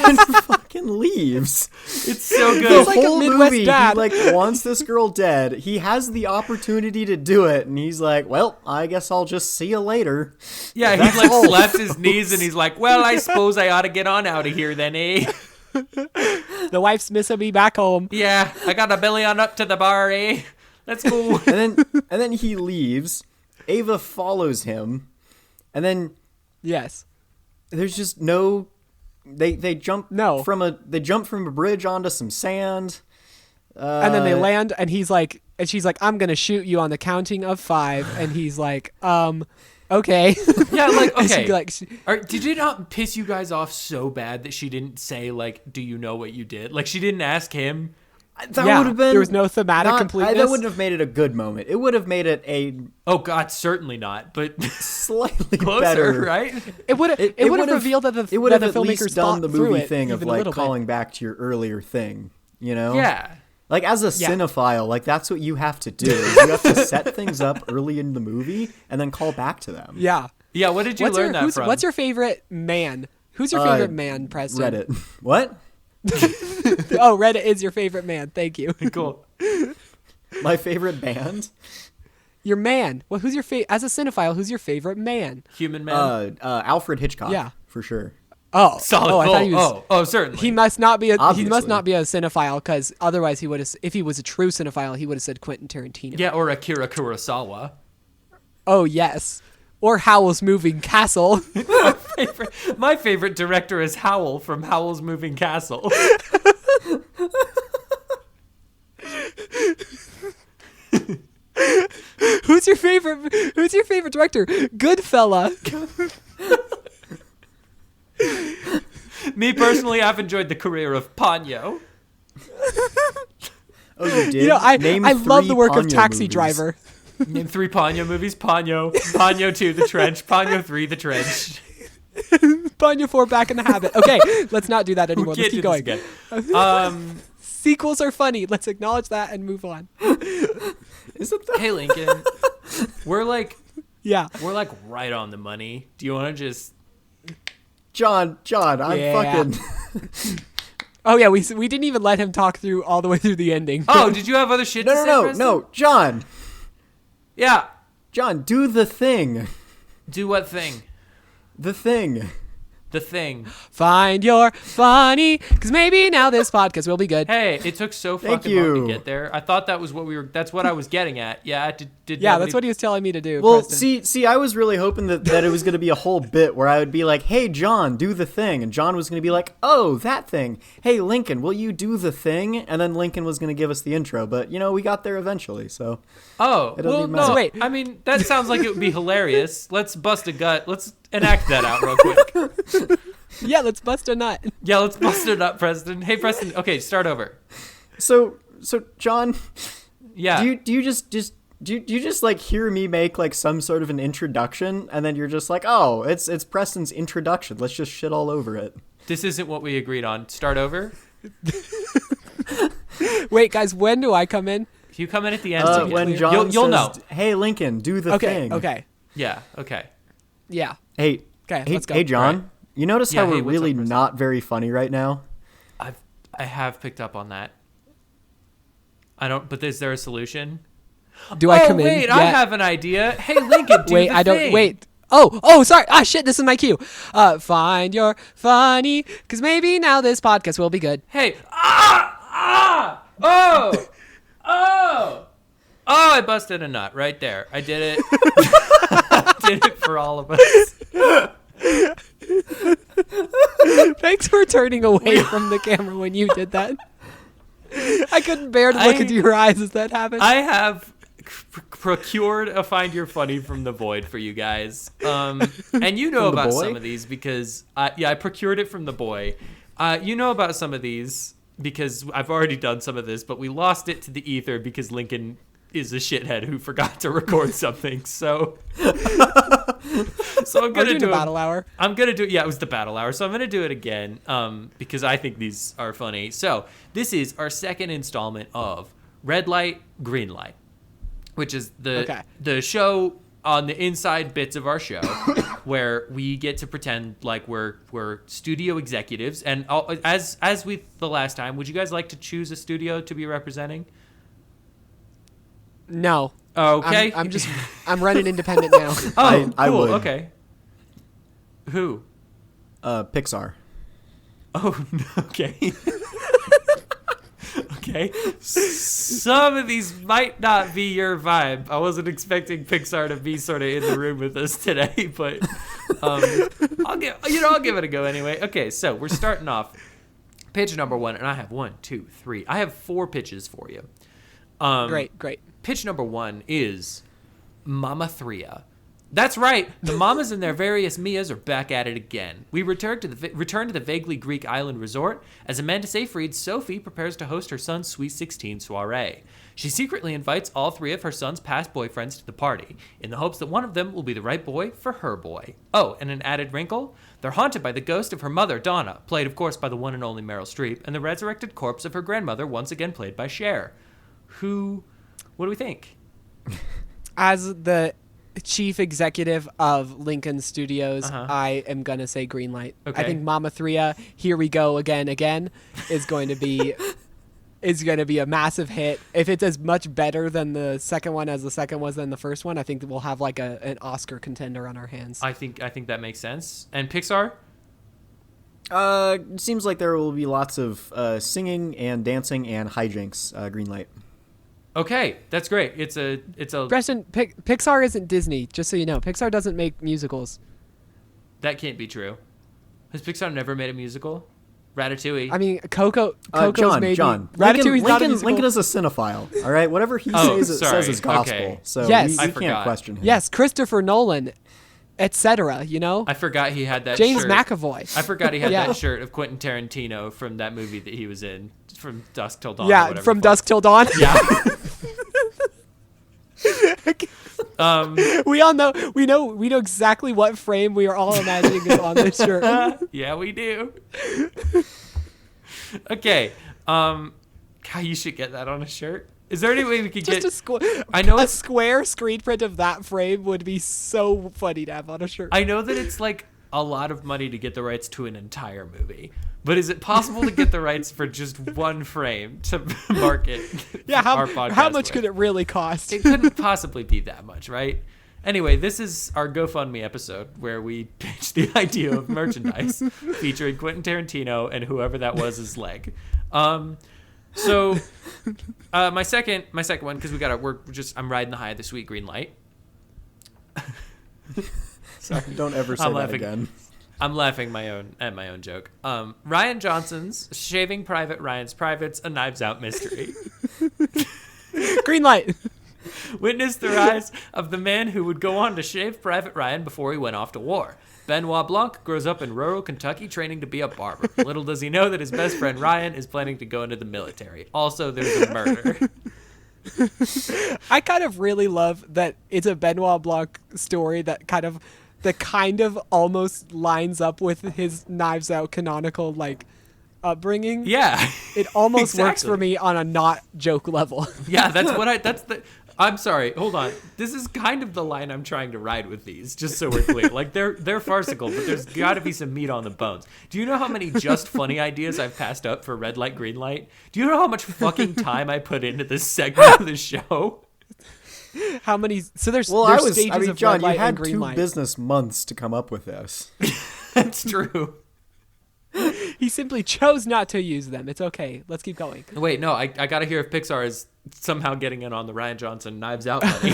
B: And fucking leaves.
D: It's so good.
B: The whole movie, he like wants this girl dead. He has the opportunity to do it, and he's like, well, I guess I'll just see you later.
D: Yeah, he like slaps his knees and he's like, well, I suppose I ought to get on out of here then, eh?
C: The wife's missing me back home.
D: Yeah, I got a belly on up to the bar, eh? Let's go.
B: And then he leaves. aVa follows him, and then
C: yes,
B: there's just no. They jump from a bridge onto some sand,
C: and then they land, and she's like, I'm gonna shoot you on the counting of 5, and he's like, okay.
D: Yeah, like, okay. Did it not piss you guys off so bad that she didn't say, like, do you know what you did? Like, she didn't ask him.
B: That would have been.
C: There was no thematic completeness.
B: That wouldn't have made it a good moment. It would have made it a.
D: Oh God, certainly not. But
B: slightly
D: closer,
B: better,
D: right?
C: It would have revealed that the
B: it would have
C: the
B: at
C: filmmakers
B: least done the movie thing of like calling
C: bit.
B: back to your earlier thing. You know?
D: Yeah.
B: Like, as a cinephile, like, that's what you have to do. You have to set things up early in the movie and then call back to them.
C: Yeah.
D: Yeah, what did you learn that from?
C: What's your favorite man? Who's your favorite man, Preston?
B: Reddit. What?
C: Oh, Reddit is your favorite man. Thank you.
D: Cool.
B: My favorite band?
C: Your man. Well, who's your as a cinephile, who's your favorite man?
D: Human man.
B: Alfred Hitchcock.
C: Yeah.
B: For sure.
C: Oh,
D: solid.
C: I thought he was,
D: certainly.
C: He must not be a
B: Obviously.
C: cinephile, because otherwise he would have. If he was a true cinephile, he would have said Quentin Tarantino.
D: Yeah, or Akira Kurosawa.
C: Oh yes, or Howl's Moving Castle.
D: My favorite director is Howl from Howl's Moving Castle.
C: Who's your favorite director? Goodfella.
D: Me personally, I've enjoyed the career of Ponyo.
B: Oh, you did?
C: You know, I love the work
B: Ponyo
C: of Taxi
B: movies.
C: Driver.
D: Name 3 Ponyo movies. Ponyo 2, The Trench. Ponyo 3, The Trench.
C: Ponyo 4, Back in the Habit. Okay, let's not do that anymore. Let's keep going. Sequels are funny. Let's acknowledge that and move on.
B: Isn't that?
D: Hey, Lincoln. We're like
C: Yeah.
D: right on the money. Do you want to just...
B: John, I'm
C: Yeah.
B: fucking...
C: Oh yeah, we didn't even let him talk through all the way through the ending.
D: Oh, did you have other shit to say, Preston?
B: No, John,
D: Yeah.
B: do the thing.
D: Do what thing?
B: The thing.
D: The thing.
C: Find your funny, because maybe now this podcast will be good.
D: Hey, it took so
B: Thank
D: fucking long
B: you.
D: to get there. I thought that was what that's what I was getting at. Yeah,
C: Yeah, that's what he was telling me to do.
B: Well,
C: Preston.
B: see, I was really hoping that it was going to be a whole bit where I would be like, hey, John, do the thing. And John was going to be like, oh, that thing. Hey, Lincoln, will you do the thing? And then Lincoln was going to give us the intro. But, we got there eventually, so.
D: Oh,
B: It doesn't
D: well,
B: even
D: no.
B: matter.
C: Wait.
D: I mean, that sounds like it would be hilarious. Let's bust a gut. Let's enact that out real quick.
C: Yeah, let's bust a nut.
D: Yeah, let's bust it up, Preston. Hey, Preston. Okay, start over.
B: So John,
D: Yeah.
B: do you just like hear me make like some sort of an introduction and then you're just like, oh, it's Preston's introduction. Let's just shit all over it.
D: This isn't what we agreed on. Start over.
C: Wait, guys, when do I come in?
D: You come in at the end.
B: When John
D: you'll
B: says,
D: know.
B: hey, Lincoln, do the thing.
C: Okay.
D: Yeah. Okay.
C: Yeah.
B: Hey,
C: Okay,
B: hey,
C: let's go.
B: hey, John.
D: Right.
B: You notice
D: Yeah,
B: how
D: hey,
B: we're
D: what's up,
B: really
D: Preston?
B: not very funny right now?
D: I have picked up on that. I don't. But is there a solution?
C: Do I come in?
D: Wait, I
C: yet?
D: have an idea. Hey, Lincoln, do
C: Wait,
D: the
C: I don't.
D: thing.
C: Wait. Oh, sorry. Ah, shit. This is my cue. Find your funny, because maybe now this podcast will be good.
D: Hey. Oh. I busted a nut right there. I did it. Did it for all of us.
C: Thanks for turning away from the camera when you did that. I couldn't bear to look into your eyes as that happened.
D: I have procured a Find Your Funny from the void for you guys. And you know
B: From the
D: about
B: boy?
D: some of these because, I procured it from the boy. You know about some of these because I've already done some of this, but we lost it to the ether because Lincoln is a shithead who forgot to record something. So I'm gonna do
C: a battle hour.
D: I'm gonna do it. Yeah, it was the battle hour, so I'm gonna do it again because I think these are funny. So this is our second installment of Red Light, Green Light, which is the show on the inside bits of our show where we get to pretend like we're studio executives. And as with the last time, would you guys like to choose a studio to be representing?
C: No.
D: Okay.
C: I'm running independent now.
D: Oh,
B: I
D: cool.
B: would.
D: Okay. Who?
B: Pixar.
D: Oh, okay. Okay. Some of these might not be your vibe. I wasn't expecting Pixar to be sort of in the room with us today, but I'll give it a go anyway. Okay, so we're starting off pitch number 1, and I have 1, 2, 3. I have 4 pitches for you.
C: Great.
D: Pitch number 1 is Mama Threa. That's right. The mamas and their various Mias are back at it again. We return to the vaguely Greek island resort as Amanda Seyfried's Sophie prepares to host her son's Sweet 16 soiree. She secretly invites all 3 of her son's past boyfriends to the party in the hopes that one of them will be the right boy for her boy. Oh, and an added wrinkle? They're haunted by the ghost of her mother, Donna, played, of course, by the one and only Meryl Streep, and the resurrected corpse of her grandmother, once again played by Cher. What do we think?
C: As the chief executive of Lincoln Studios, I am going to say green light.
D: Okay.
C: I think Mama Thria, Here We Go Again, is going to be a massive hit. If it's as much better than the second one as the second was than the first one, I think that we'll have like an Oscar contender on our hands.
D: I think that makes sense. And Pixar?
B: It seems like there will be lots of singing and dancing and hijinks. Green light.
D: Okay, that's great. It's a
C: Preston, Pixar isn't Disney, just so you know. Pixar doesn't make musicals.
D: That can't be true. Has Pixar never made a musical? Ratatouille.
C: I mean, Coco's maybe.
B: John.
C: Ratatouille's not a musical.
B: Lincoln is a cinephile. All right, whatever he says is gospel.
D: Okay.
B: So
C: Yes.
B: we can't question him.
C: Yes, Christopher Nolan, etc. You know.
D: I forgot he had that
C: James
D: shirt.
C: McAvoy.
D: I forgot he had
C: Yeah.
D: that shirt of Quentin Tarantino from that movie that he was in, From Dusk Till Dawn. or
C: Yeah,
D: whatever
C: From
D: the fuck.
C: Dusk Till Dawn.
D: Yeah.
C: We all know. We know exactly what frame we are all imagining is on this shirt.
D: Yeah, we do. Okay. God, you should get that on a shirt. Is there any way we could
C: Just
D: get? I know
C: a square screen print of that frame would be so funny to have on a shirt.
D: I know that it's like a lot of money to get the rights to an entire movie, but is it possible to get the rights for just one frame to market?
C: Yeah,
D: our podcast
C: how much
D: with?
C: could it really cost?
D: It couldn't possibly be that much, right? Anyway, this is our GoFundMe episode where we pitch the idea of merchandise featuring Quentin Tarantino and whoever that was his leg. So my second one, because I'm riding the high of the sweet green light.
B: Sorry, don't ever say that again.
D: I'm laughing at my own joke. Rian Johnson's Shaving Private Ryan's Privates, a Knives Out mystery.
C: Green light.
D: Witness the rise of the man who would go on to shave Private Ryan before he went off to war. Benoit Blanc grows up in rural Kentucky training to be a barber. Little does he know that his best friend Ryan is planning to go into the military. Also, there's a murder.
C: I kind of really love that it's a Benoit Blanc story that kind of almost lines up with his Knives Out canonical like upbringing.
D: Yeah.
C: It almost
D: Exactly.
C: works for me on a not joke level.
D: Yeah, I'm sorry, hold on. This is kind of the line I'm trying to ride with these, just so we're clear. Like, they're farcical, but there's got to be some meat on the bones. Do you know how many just funny ideas I've passed up for red light, green light? Do you know how much fucking time I put into this segment of the show?
C: How many? So there's stages of
B: John,
C: red light
B: you had
C: and green
B: 2
C: light.
B: business months to come up with this.
D: That's true.
C: He simply chose not to use them. It's okay. Let's keep going.
D: Wait, no, I got to hear if Pixar is somehow getting in on the Rian Johnson Knives Out money.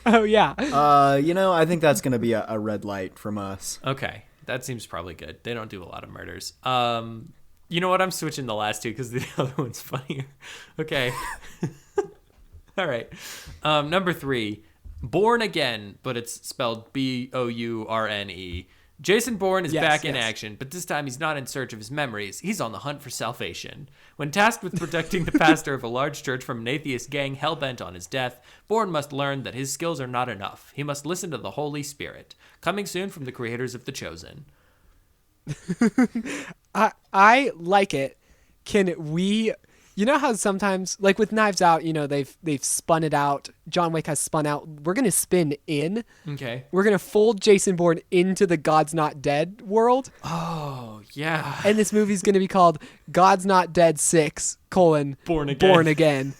C: Oh yeah.
B: I think that's going to be a red light from us.
D: Okay, that seems probably good. They don't do a lot of murders. You know what? I'm switching the last two because the other one's funnier. Okay. All right. Number 3, Born Again, but it's spelled Bourne. Jason Bourne is back in action, but this time he's not in search of his memories. He's on the hunt for salvation. When tasked with protecting the pastor of a large church from an atheist gang hell-bent on his death, Bourne must learn that his skills are not enough. He must listen to the Holy Spirit. Coming soon from the creators of The Chosen.
C: I like it. Can we? You know how sometimes, like with Knives Out, they've spun it out. John Wick has spun out. We're gonna spin in.
D: Okay.
C: We're gonna fold Jason Bourne into the God's Not Dead world.
D: Oh yeah.
C: And this movie's gonna be called God's Not Dead 6: Born Again.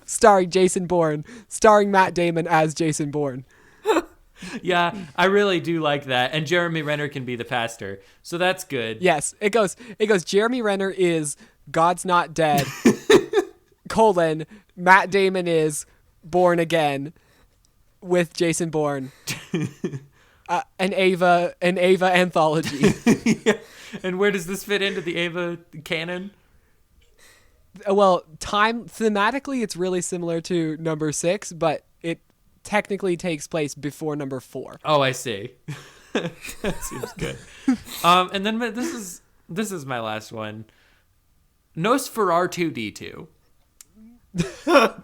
C: Starring Jason Bourne, starring Matt Damon as Jason Bourne.
D: Yeah, I really do like that. And Jeremy Renner can be the pastor. So that's good.
C: Yes, it goes. Jeremy Renner is God's Not Dead, Matt Damon is Born Again with Jason Bourne. An aVa anthology.
D: Yeah. And where does this fit into the aVa canon?
C: Well, thematically, it's really similar to number 6, but it technically takes place before number 4.
D: Oh, I see. That seems good. And then this is my last one. Nosferatu
B: All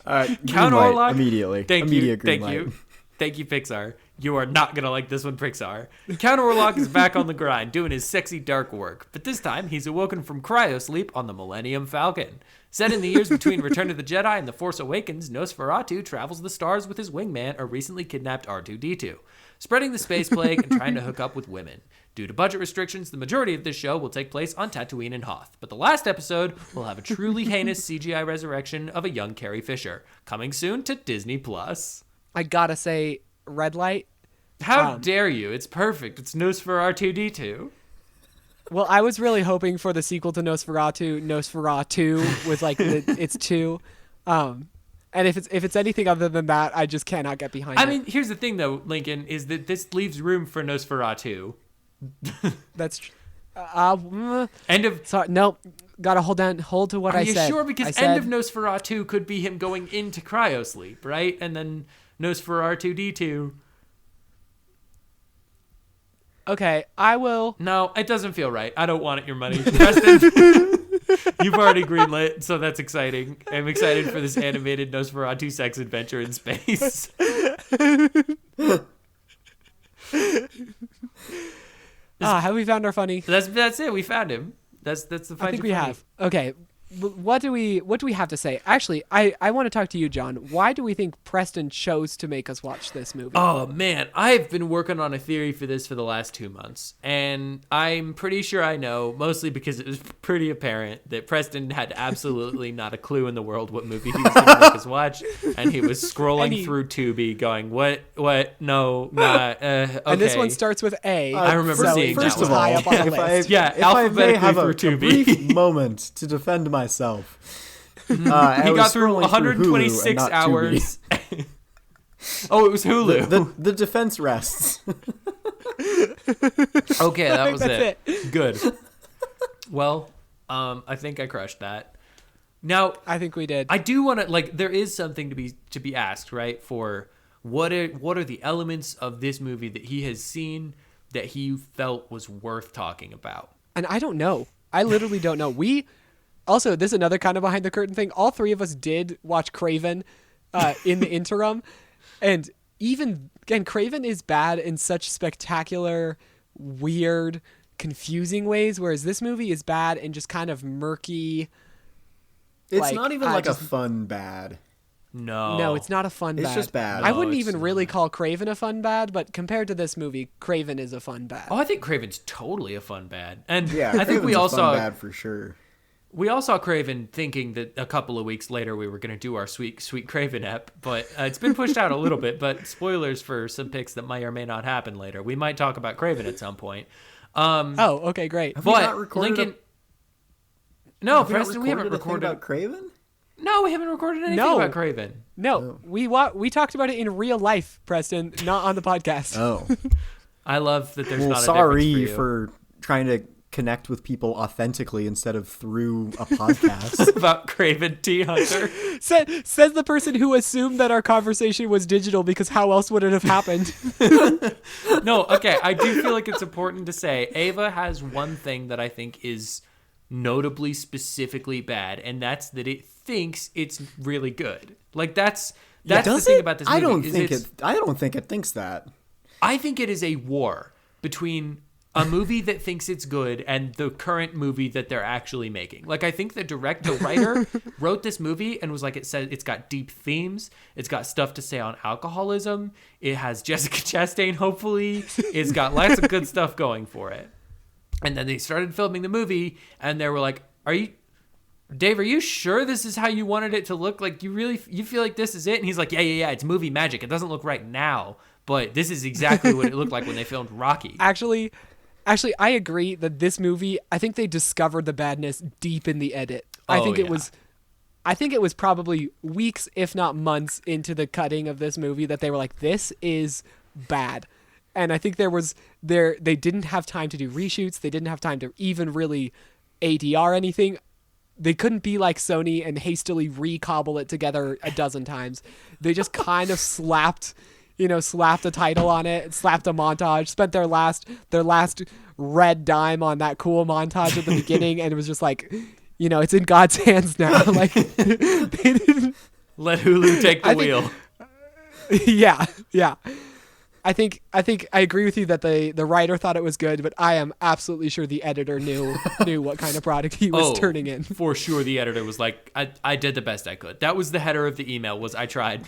B: right,
D: Count Orlok
B: immediately.
D: Thank
B: Immediate
D: you.
B: green
D: Thank
B: light.
D: you. Thank you, Pixar. You are not going to like this one, Pixar. Count Orlok is back on the grind, doing his sexy dark work. But this time, he's awoken from cryosleep on the Millennium Falcon. Set in the years between Return of the Jedi and The Force Awakens, Nosferatu travels the stars with his wingman, a recently kidnapped R2-D2, spreading the space plague and trying to hook up with women. Due to budget restrictions, the majority of this show will take place on Tatooine and Hoth. But the last episode will have a truly heinous CGI resurrection of a young Carrie Fisher. Coming soon to Disney+.
C: I gotta say, red light.
D: How dare you? It's perfect. It's Nosferatu.
C: Well, I was really hoping for the sequel to Nosferatu with like it's 2. And if it's anything other than that, I just cannot get behind it.
D: I mean, here's the thing though, Lincoln, is that this leaves room for Nosferatu.
C: That's
D: End of
C: sorry, nope. Gotta hold to what I said.
D: Are you sure? Because end of Nosferatu could be him going into cryosleep, right? And then Nosferatu-D2.
C: Okay, I will.
D: No, it doesn't feel right. I don't want it, your money. Preston, you've already greenlit, so that's exciting. I'm excited for this animated Nosferatu sex adventure in space.
C: Have we found our funny?
D: That's it. We found him. That's the find.
C: I think we have. Okay. What do we have to say? Actually, I want to talk to you, John. Why do we think Preston chose to make us watch this movie?
D: Oh, man. I've been working on a theory for this for the last 2 months. And I'm pretty sure I know, mostly because it was pretty apparent that Preston had absolutely not a clue in the world what movie he was going to make us watch. And he was scrolling through Tubi going, what, no, not, okay.
C: And this one starts with A.
D: I remember seeing that
B: first of all,
C: high up on the list.
B: if I may have a brief moment to defend myself.
D: He got through 126 hours. Oh, it was Hulu.
B: The defense rests.
D: Okay, that was
C: That's
D: it. Good. Well, I think I crushed that. Now,
C: I think we did.
D: I do want to there is something to be asked, right? For what are the elements of this movie that he has seen that he felt was worth talking about?
C: And I don't know. I literally don't know. Also, this is another kind of behind the curtain thing. All three of us did watch Craven in the interim. And Craven is bad in such spectacular, weird, confusing ways, whereas this movie is bad and just kind of murky.
B: It's not even a fun bad.
D: No,
C: it's not a fun bad.
B: It's just bad.
C: I wouldn't even really call Craven a fun bad, but compared to this movie, Craven is a fun bad.
D: Oh, I think Craven's totally a fun bad. And
B: yeah,
D: I think we all saw
B: bad for sure.
D: We all saw Craven thinking that a couple of weeks later we were going to do our sweet Craven ep, but it's been pushed out a little bit. But spoilers for some picks that may or may not happen later. We might talk about Craven at some point.
C: Okay, great.
B: Have we not recorded
D: Lincoln, Preston, we haven't recorded
B: about Craven.
D: No, we haven't recorded anything about Craven.
C: No, we talked about it in real life, Preston, not on the podcast.
B: Oh,
D: I love that there's not a difference
B: sorry
D: for
B: for trying to connect with people authentically instead of through a podcast.
D: About Craven T. Hunter.
C: Says the person who assumed that our conversation was digital, because how else would it have happened?
D: No, okay, I do feel like it's important to say aVa has one thing that I think is notably specifically bad, and that's that it thinks it's really good. That's the thing about this movie.
B: I don't think it thinks that.
D: I think it is a war between a movie that thinks it's good and the current movie that they're actually making. I think the writer wrote this movie and was like, it said it's got deep themes. It's got stuff to say on alcoholism. It has Jessica Chastain, hopefully. It's got lots of good stuff going for it. And then they started filming the movie and they were like, Dave, are you sure this is how you wanted it to look? You feel like this is it? And he's like, yeah, it's movie magic. It doesn't look right now, but this is exactly what it looked like when they filmed Rocky.
C: Actually, I agree that this movie, I think they discovered the badness deep in the edit. I think it was probably weeks, if not months, into the cutting of this movie that they were like, this is bad. And I think they didn't have time to do reshoots. They didn't have time to even really ADR anything. They couldn't be like Sony and hastily recobble it together a dozen times. They just kind of slapped a title on it, slapped a montage, spent their last red dime on that cool montage at the beginning, and it was just like, it's in God's hands now. They didn't
D: let Hulu take the wheel.
C: Yeah. I think I agree with you that the writer thought it was good, but I am absolutely sure the editor knew what kind of product he was turning in.
D: For sure, the editor was like, I did the best I could. That was the header of the email. Was I tried.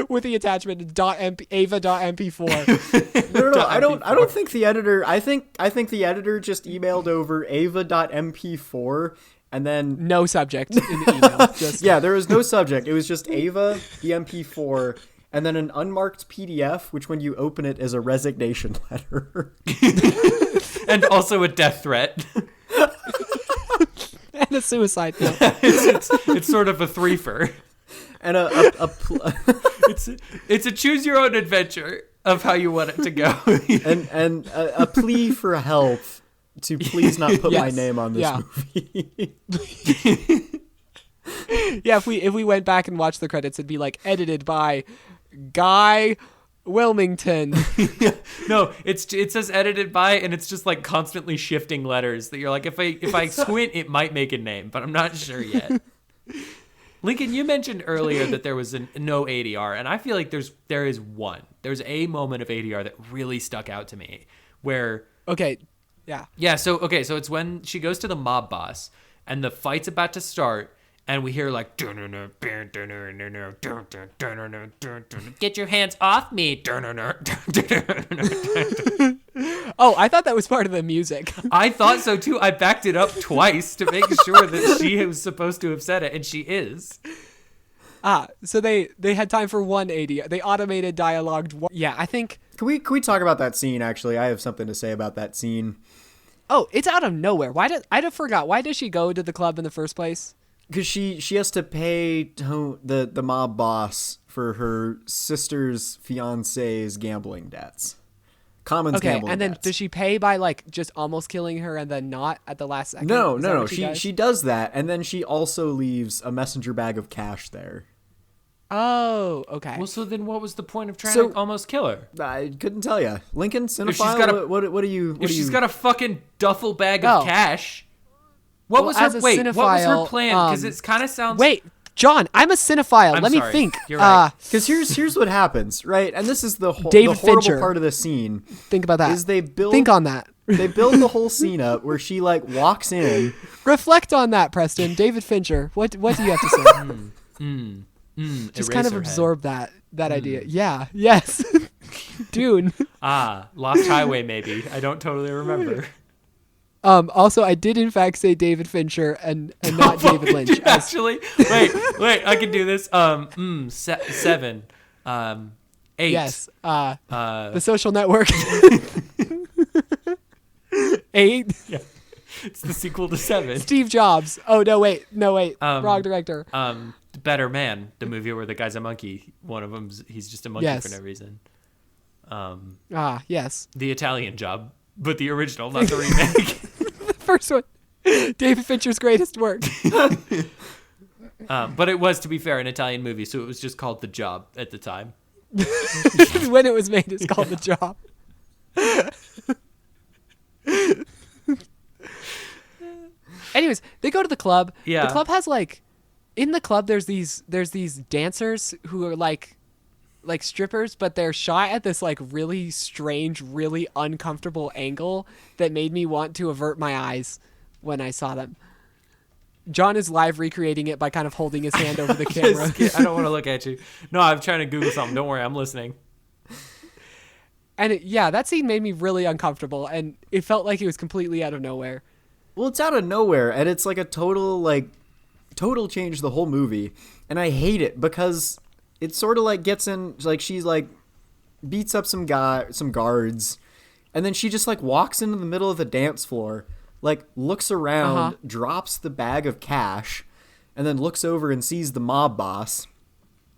C: With the attachment aVa.mp4.
B: No, I don't think the editor. I think the editor just emailed over aVa.mp4 and then
C: no subject in the email. Just
B: yeah, there was no subject. It was just aVa, the MP4, and then an unmarked PDF, which when you open it is a resignation letter.
D: And also a death threat.
C: And a suicide note.
D: It's sort of a threefer.
B: And
D: it's a choose your own adventure of how you want it to go.
B: and a plea for help to please not put my name on this movie.
C: Yeah, if we went back and watched the credits, it'd be like edited by Guy Wilmington.
D: No, it says edited by, and it's just like constantly shifting letters that you're like, if I squint, it might make a name, but I'm not sure yet. Lincoln, you mentioned earlier that there was no ADR, and I feel like there is one. There's a moment of ADR that really stuck out to me, where so it's when she goes to the mob boss, and the fight's about to start, and we hear like, get your hands off me.
C: Oh, I thought that was part of the music.
D: I thought so too. I backed it up twice to make sure that she was supposed to have said it, and she is.
C: So they had time for one ADR. They automated dialogued one. Yeah, I think.
B: Can we talk about that scene? Actually, I have something to say about that scene.
C: Oh, it's out of nowhere. I forgot. Why does she go to the club in the first place?
B: Because she has to pay the mob boss for her sister's fiance's gambling debts. Common's gambling
C: and then
B: debts.
C: Does she pay by like just almost killing her and then not at the last second?
B: No. She does that, and then she also leaves a messenger bag of cash there.
C: Oh, okay.
D: Well, so then what was the point of trying to almost kill her?
B: I couldn't tell you. Lincoln, cinephile, what do you...
D: If she's got a fucking duffel bag of cash... What was her plan? Because it kind of sounds...
C: Wait, John, I'm a cinephile. Let me think.
D: You're right.
B: Because here's what happens, right? And this is the
C: David
B: horrible
C: Fincher.
B: part of the scene.
C: Think about that.
B: Is they build...
C: Think on that.
B: They build the whole scene up where she like walks in.
C: Reflect on that, Preston. David Fincher. What do you have to say? Just kind of absorb that idea. Yeah. Yes. Dune.
D: Lost Highway, maybe. I don't totally remember.
C: Also, I did in fact say David Fincher and not David Lynch.
D: Actually, wait, I can do this. 7, 8.
C: Yes. The Social Network. 8.
D: Yeah. It's the sequel to 7.
C: Steve Jobs. Oh no, wait. Wrong director.
D: Better Man, the movie where the guy's a monkey. One of them's he's just a monkey for no reason.
C: Yes.
D: The Italian Job, but the original, not the remake.
C: The first one. David Fincher's greatest work.
D: But it was, to be fair, an Italian movie, so it was just called The Job at the time.
C: When it was made, it's called The Job. Anyways, they go to the club.
D: Yeah.
C: The club has like, in the club there's these dancers who are like strippers, but they're shot at this like really strange, really uncomfortable angle that made me want to avert my eyes when I saw them. John is live recreating it by kind of holding his hand over the camera.
D: I don't want to look at you. No, I'm trying to Google something. Don't worry, I'm listening.
C: And that scene made me really uncomfortable, and it felt like it was completely out of nowhere.
B: Well, it's out of nowhere, and it's like a total change to the whole movie, and I hate it because it sort of like gets in, like she's like beats up some guards, and then she just like walks into the middle of the dance floor, like looks around, drops the bag of cash, and then looks over and sees the mob boss,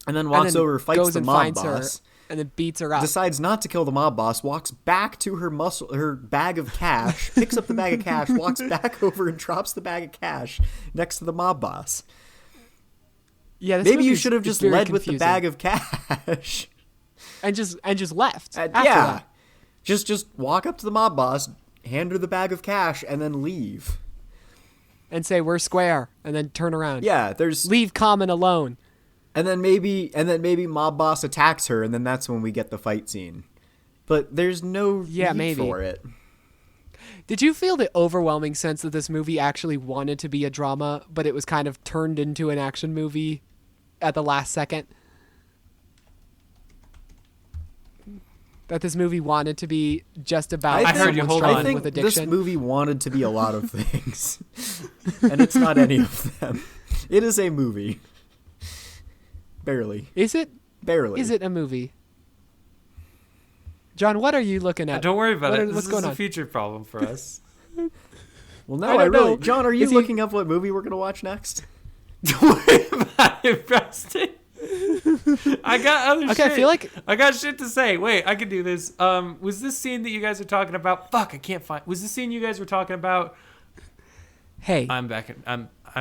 B: and then walks over, fights the mob boss.
C: And then beats her up.
B: Decides not to kill the mob boss, walks back to her bag of cash, picks up the bag of cash, walks back over and drops the bag of cash next to the mob boss.
C: Yeah,
B: maybe you should have just led with the bag of cash.
C: And just left.
B: That. Just walk up to the mob boss, hand her the bag of cash, and then leave.
C: And say, we're square, and then turn around.
B: Yeah,
C: leave Common alone.
B: And then maybe mob boss attacks her, and then that's when we get the fight scene. But there's no need for it.
C: Did you feel the overwhelming sense that this movie actually wanted to be a drama, but it was kind of turned into an action movie at the last second? That this movie wanted to be just about someone struggling with addiction?
B: This movie wanted to be a lot of things. And it's not any of them. It is a movie. Barely.
C: Is it?
B: Barely.
C: Is it a movie? John, what are you looking at?
D: Don't worry about it.
C: What's going on?
D: This is a future problem for us.
B: Well, no, I really... John, are you looking up what movie we're going to watch next?
D: Don't worry about it, Preston. I got other shit.
C: I feel like...
D: I got shit to say. Wait, I can do this. Was this scene that you guys are talking about... Fuck, I can't find... Was this scene you guys were talking about...
C: Hey.
D: I'm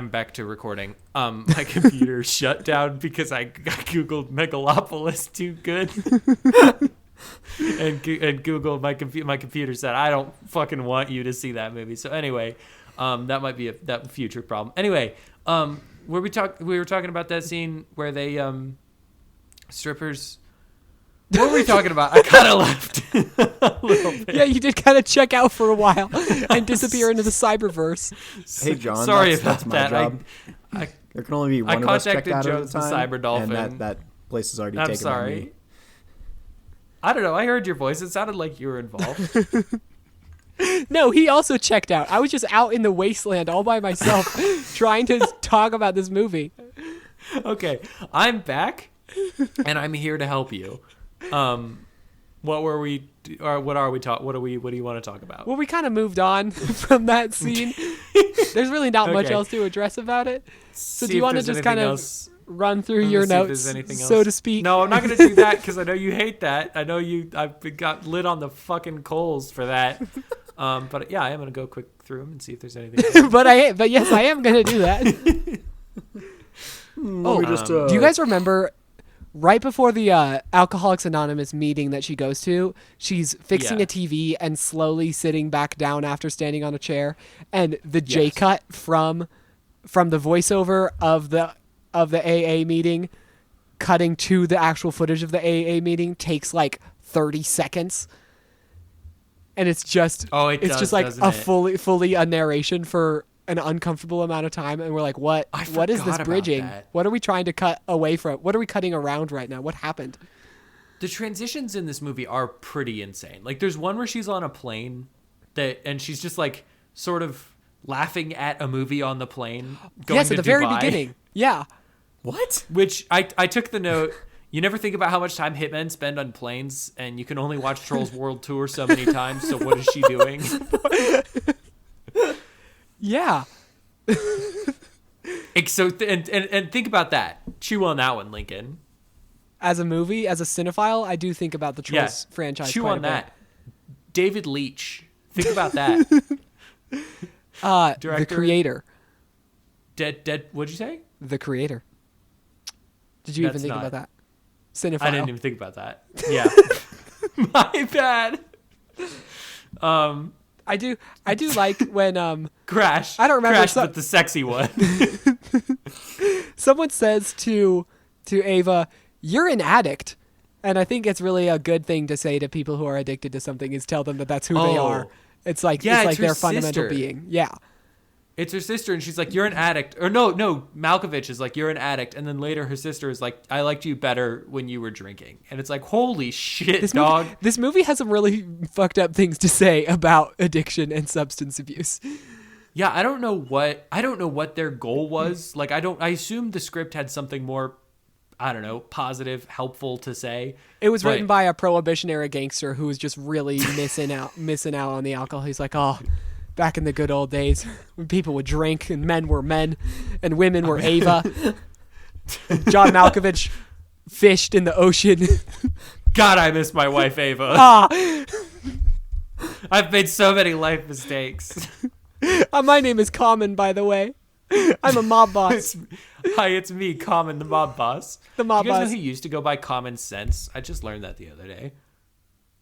D: back to recording. My computer shut down because I googled Megalopolis too good. and Google my computer said I don't fucking want you to see that movie. So anyway, that might be that future problem. Anyway, we were talking about that scene where they strippers. What were we talking about? I kind of left a little bit.
C: Yeah, you did kind of check out for a while and disappear into the cyberverse.
B: Hey, John.
D: Sorry
B: that's
D: about
B: my
D: that.
B: job. There can only be one of us checked out at a
D: Jones, the
B: time,
D: Cyber Dolphin.
B: and that place is already taken.
D: I'm sorry.
B: By me.
D: I don't know. I heard your voice. It sounded like you were involved.
C: No, he also checked out. I was just out in the wasteland all by myself trying to talk about this movie.
D: Okay, I'm back, and I'm here to help you. What were we? Or what are we talk? What do you want to talk about?
C: Well, we kind of moved on from that scene. There's really not much else to address about it. So do you want to just kind of run through your notes, so to speak?
D: No, I'm not going to do that because I know you hate that. I know I've got lit on the fucking coals for that. But yeah, I am going to go quick through them and see if there's anything.
C: But yes, I am going to do that. Do you guys remember? Right before the Alcoholics Anonymous meeting that she goes to, she's fixing a TV and slowly sitting back down after standing on a chair, and the J cut from the voiceover of the AA meeting, cutting to the actual footage of the AA meeting takes like 30 seconds, and it's just just like a fully a narration for an uncomfortable amount of time, and we're like, what is this bridging? What are we trying to cut away from? What are we cutting around right now? What happened?
D: The transitions in this movie are pretty insane. Like there's one where she's on a plane and she's just like sort of laughing at a movie on the plane.
C: Yes, at the very beginning. Yeah.
B: What?
D: Which I took the note. You never think about how much time hitmen spend on planes, and you can only watch Trolls World Tour so many times. So what is she doing?
C: Yeah.
D: So and think about that. Chew on that one, Lincoln.
C: As a movie, as a cinephile, I do think about the Trolls franchise.
D: Chew
C: quite
D: on
C: a bit.
D: that. David Leitch. Think about that.
C: Director, the creator.
D: Dead. What'd you say?
C: The creator. Did you even think about that? Cinephile.
D: I didn't even think about that. Yeah. My bad.
C: I do like when
D: Crash.
C: I don't remember,
D: Crash, but the sexy one.
C: Someone says to aVa, "You're an addict," and I think it's really a good thing to say to people who are addicted to something is tell them that that's who they are. It's like their fundamental being. Yeah.
D: It's her sister, and she's like, "You're an addict." Or no, Malkovich is like, "You're an addict," and then later her sister is like, "I liked you better when you were drinking," and it's like, holy shit, dog.
C: This movie has some really fucked up things to say about addiction and substance abuse.
D: Yeah, I don't know what their goal was. Like, I assume the script had something more, I don't know, positive, helpful to say.
C: It was written by a prohibitionary gangster who was just really missing out on the alcohol. He's like, oh. Back in the good old days when people would drink and men were men and women were aVa. John Malkovich fished in the ocean.
D: God, I miss my wife aVa. I've made so many life mistakes.
C: My name is Common, by the way. I'm a mob boss.
D: Hi, it's me, Common, the mob boss.
C: The mob
D: you guys
C: boss.
D: know he used to go by Common Sense? I just learned that the other day.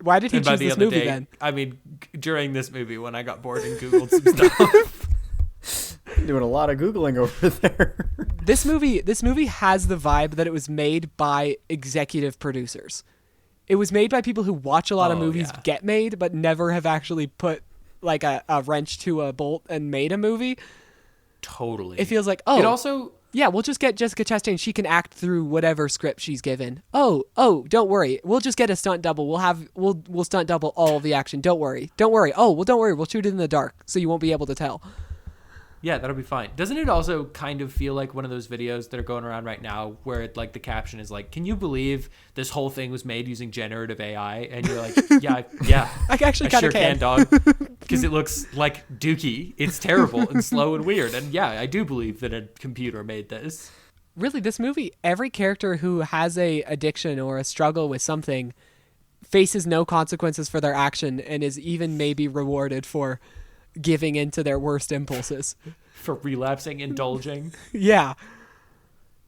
C: Why did he choose this movie then?
D: I mean, during this movie when I got bored and Googled some stuff.
B: Doing a lot of Googling over there.
C: This movie has the vibe that it was made by executive producers. It was made by people who watch a lot of movies get made, but never have actually put like a wrench to a bolt and made a movie.
D: Totally.
C: It feels like,
D: it also...
C: Yeah, we'll just get Jessica Chastain. She can act through whatever script she's given. Oh, don't worry. We'll just get a stunt double. We'll stunt double all of the action. Don't worry. Oh, well, don't worry. We'll shoot it in the dark so you won't be able to tell.
D: Yeah, that'll be fine. Doesn't it also kind of feel like one of those videos that are going around right now where it, like the caption is like, "Can you believe this whole thing was made using generative AI?" And you're like, "Yeah,
C: I actually kind of
D: can, dog," because it looks like dookie. It's terrible and slow and weird. And yeah, I do believe that a computer made this.
C: Really, this movie, every character who has a addiction or a struggle with something faces no consequences for their action and is even maybe rewarded for giving into their worst impulses.
D: For relapsing, indulging.
C: Yeah.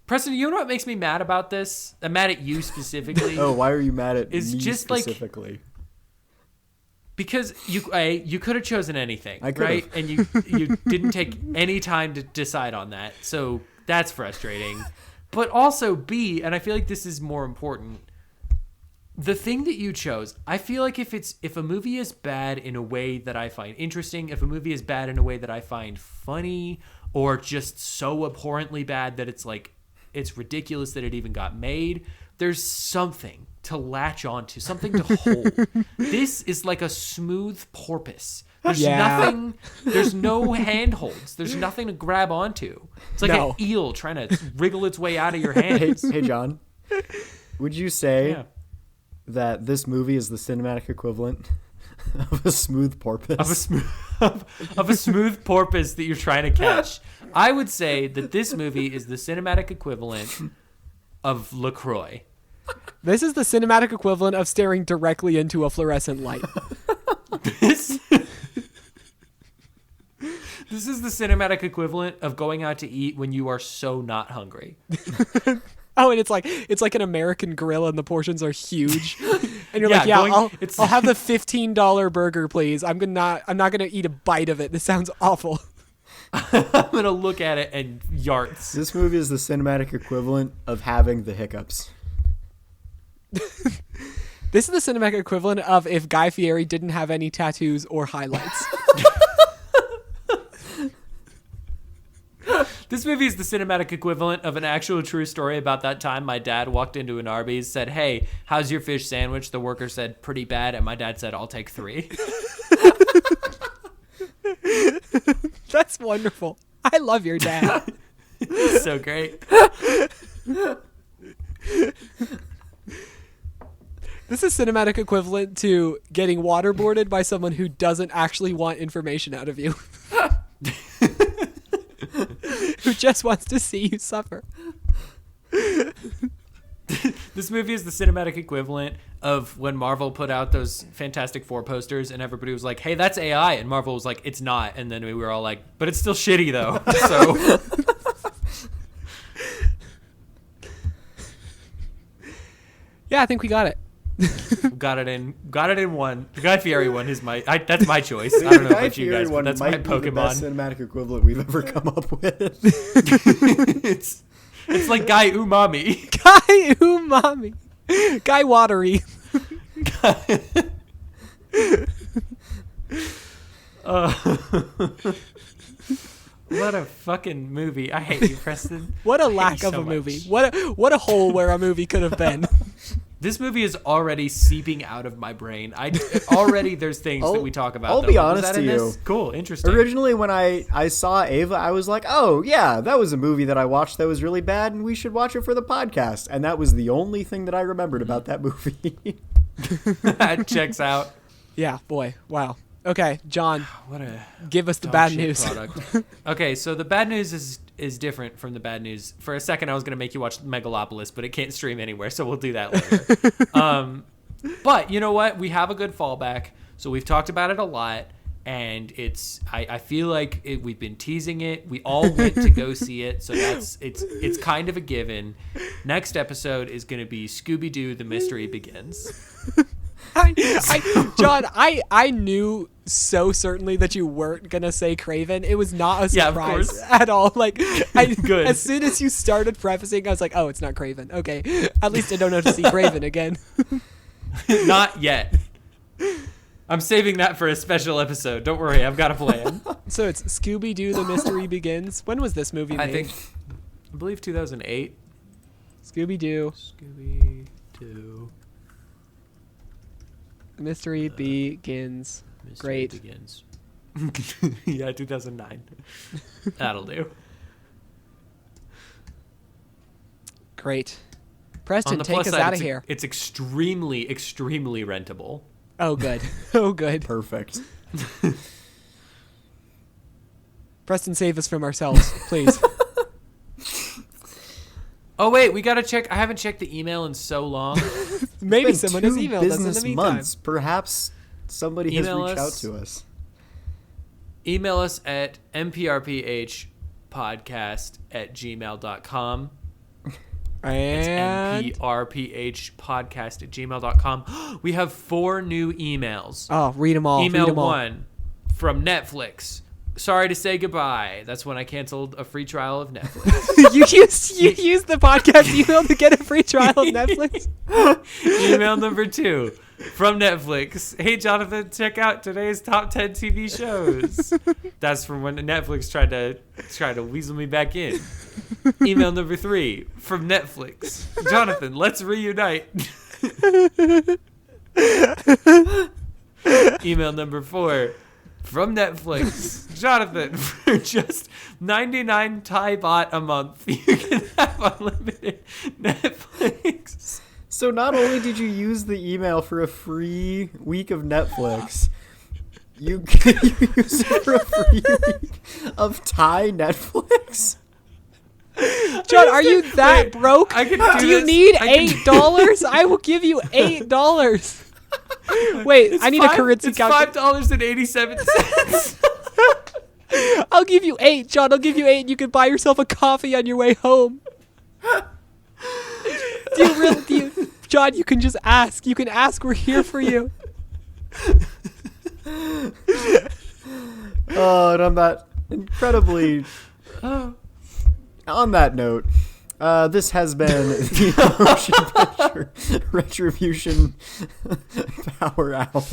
D: Preston, you know what makes me mad about this? I'm mad at you specifically.
B: Oh, why are you mad at me
D: just
B: specifically?
D: Because you could have chosen anything,
B: I could've.
D: right? And you didn't take any time to decide on that. So that's frustrating. But also B, and I feel like this is more important, the thing that you chose, I feel like if a movie is bad in a way that I find interesting, if a movie is bad in a way that I find funny, or just so abhorrently bad that it's like, it's ridiculous that it even got made, there's something to latch onto, something to hold. This is like a smooth porpoise. There's nothing, there's no handholds. There's nothing to grab onto. It's like an eel trying to wriggle its way out of your hands.
B: Hey, John, would you say that this movie is the cinematic equivalent of a smooth porpoise?
D: Of a smooth porpoise that you're trying to catch. I would say that this movie is the cinematic equivalent of LaCroix.
C: This is the cinematic equivalent of staring directly into a fluorescent light.
D: This is the cinematic equivalent of going out to eat when you are so not hungry.
C: Oh, and it's like an American grill and the portions are huge. And you're I'll have the $15 burger, please. I'm not gonna eat a bite of it. This sounds awful.
D: I'm gonna look at it and yarts.
B: This movie is the cinematic equivalent of having the hiccups.
C: This is the cinematic equivalent of if Guy Fieri didn't have any tattoos or highlights.
D: This movie is the cinematic equivalent of an actual true story about that time my dad walked into an Arby's, said, "Hey, how's your fish sandwich?" The worker said, "Pretty bad." And my dad said, "I'll take 3.
C: That's wonderful. I love your dad.
D: So great.
C: This is cinematic equivalent to getting waterboarded by someone who doesn't actually want information out of you. Who just wants to see you suffer.
D: This movie is the cinematic equivalent of when Marvel put out those Fantastic Four posters and everybody was like, "Hey, that's AI." And Marvel was like, "It's not." And then we were all like, "But it's still shitty though." So
C: yeah, I think we got it.
D: got it in one. The Guy Fieri one is that's my choice. I don't know about you guys, but that's my Pokemon.
B: The best cinematic equivalent we've ever come up with.
D: It's like Guy Umami.
C: Guy Umami. Guy Watery.
D: What a fucking movie. I hate you, Preston.
C: What a lack of a movie. What a hole where a movie could have been.
D: This movie is already seeping out of my brain. Already there's things that we talk about.
B: I'll be honest to you.
D: Cool, interesting.
B: Originally, when I saw aVa, I was like, "Oh yeah, that was a movie that I watched that was really bad, and we should watch it for the podcast." And that was the only thing that I remembered about that movie.
D: That checks out.
C: Yeah, boy, wow. Okay, John, give us the
D: dog
C: bad
D: shit
C: news.
D: Product. Okay, so the bad news is different from the bad news. For a second, I was going to make you watch Megalopolis, but it can't stream anywhere, so we'll do that later. But you know what? We have a good fallback. So we've talked about it a lot, and I feel like we've been teasing it. We all went to go see it, so it's kind of a given. Next episode is going to be Scooby-Doo: The Mystery Begins.
C: John, I knew so certainly that you weren't gonna say Craven. It was not a surprise at all. Like,
D: Good.
C: As soon as you started prefacing, I was like, oh, it's not Craven. Okay, at least I don't have to see Craven again.
D: Not yet. I'm saving that for a special episode. Don't worry, I've got a plan.
C: So it's Scooby-Doo: The Mystery Begins. When was this movie made?
D: I believe 2008.
C: Scooby-Doo. Mystery Begins. Great.
D: Begins. Yeah, 2009. That'll do.
C: Great. Preston, take us out of here.
D: It's extremely, extremely rentable.
C: Oh, good. Oh, good.
B: Perfect.
C: Preston, save us from ourselves, please.
D: Oh, wait, we got to check. I haven't checked the email in so long.
C: Maybe someone has emailed us in the
B: business
C: meantime.
B: months. Perhaps somebody has reached out to us.
D: Email us at mprphpodcast@gmail.com.
C: And
D: It's mprphpodcast@gmail.com. We have 4 new emails.
C: Oh, read them all.
D: Email
C: read them all.
D: 1 from Netflix. Sorry to say goodbye. That's when I canceled a free trial of Netflix.
C: you used the podcast email to get a free trial of Netflix?
D: Email number 2 from Netflix. Hey, Jonathan, check out today's top 10 TV shows. That's from when Netflix tried to weasel me back in. Email number 3 from Netflix. Jonathan, let's reunite. Email number 4 from Netflix. Jonathan, for just 99 Thai baht a month, you can have unlimited Netflix.
B: So not only did you use the email for a free week of Netflix, you use it for a free week of Thai Netflix?
C: John, are you that broke? Do you need $8? I will give you $8. Wait, I need a currency calculator.
D: It's $5.87.
C: I'll give you 8, John. I'll give you 8, and you can buy yourself a coffee on your way home. Do you really? John, you can just ask. You can ask. We're here for you.
B: Oh, and on that incredibly... On that note, this has been the Motion Picture Retribution Power Hour.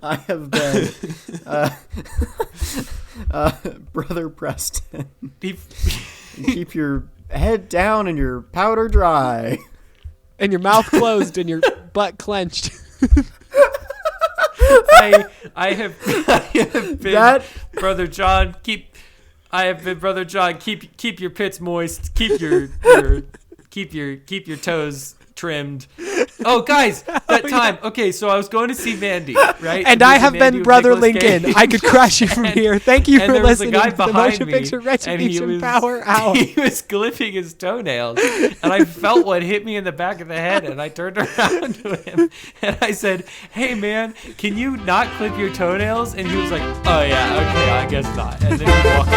B: I have been Brother Preston. Keep your head down and your powder dry.
C: And your mouth closed and your butt clenched.
D: I have been Brother John. I have been Brother John. Keep your pits moist. Keep your toes trimmed. Oh, guys, that time. Yeah. Okay, so I was going to see Mandy, right?
C: And I have been Brother Lincoln. I could crash you from here. Thank you for listening to the Motion Picture Retribution Power Hour.
D: He was clipping his toenails, and I felt one hit me in the back of the head, and I turned around to him, and I said, "Hey, man, can you not clip your toenails?" And he was like, "Oh, yeah, okay, I guess not." And then he walked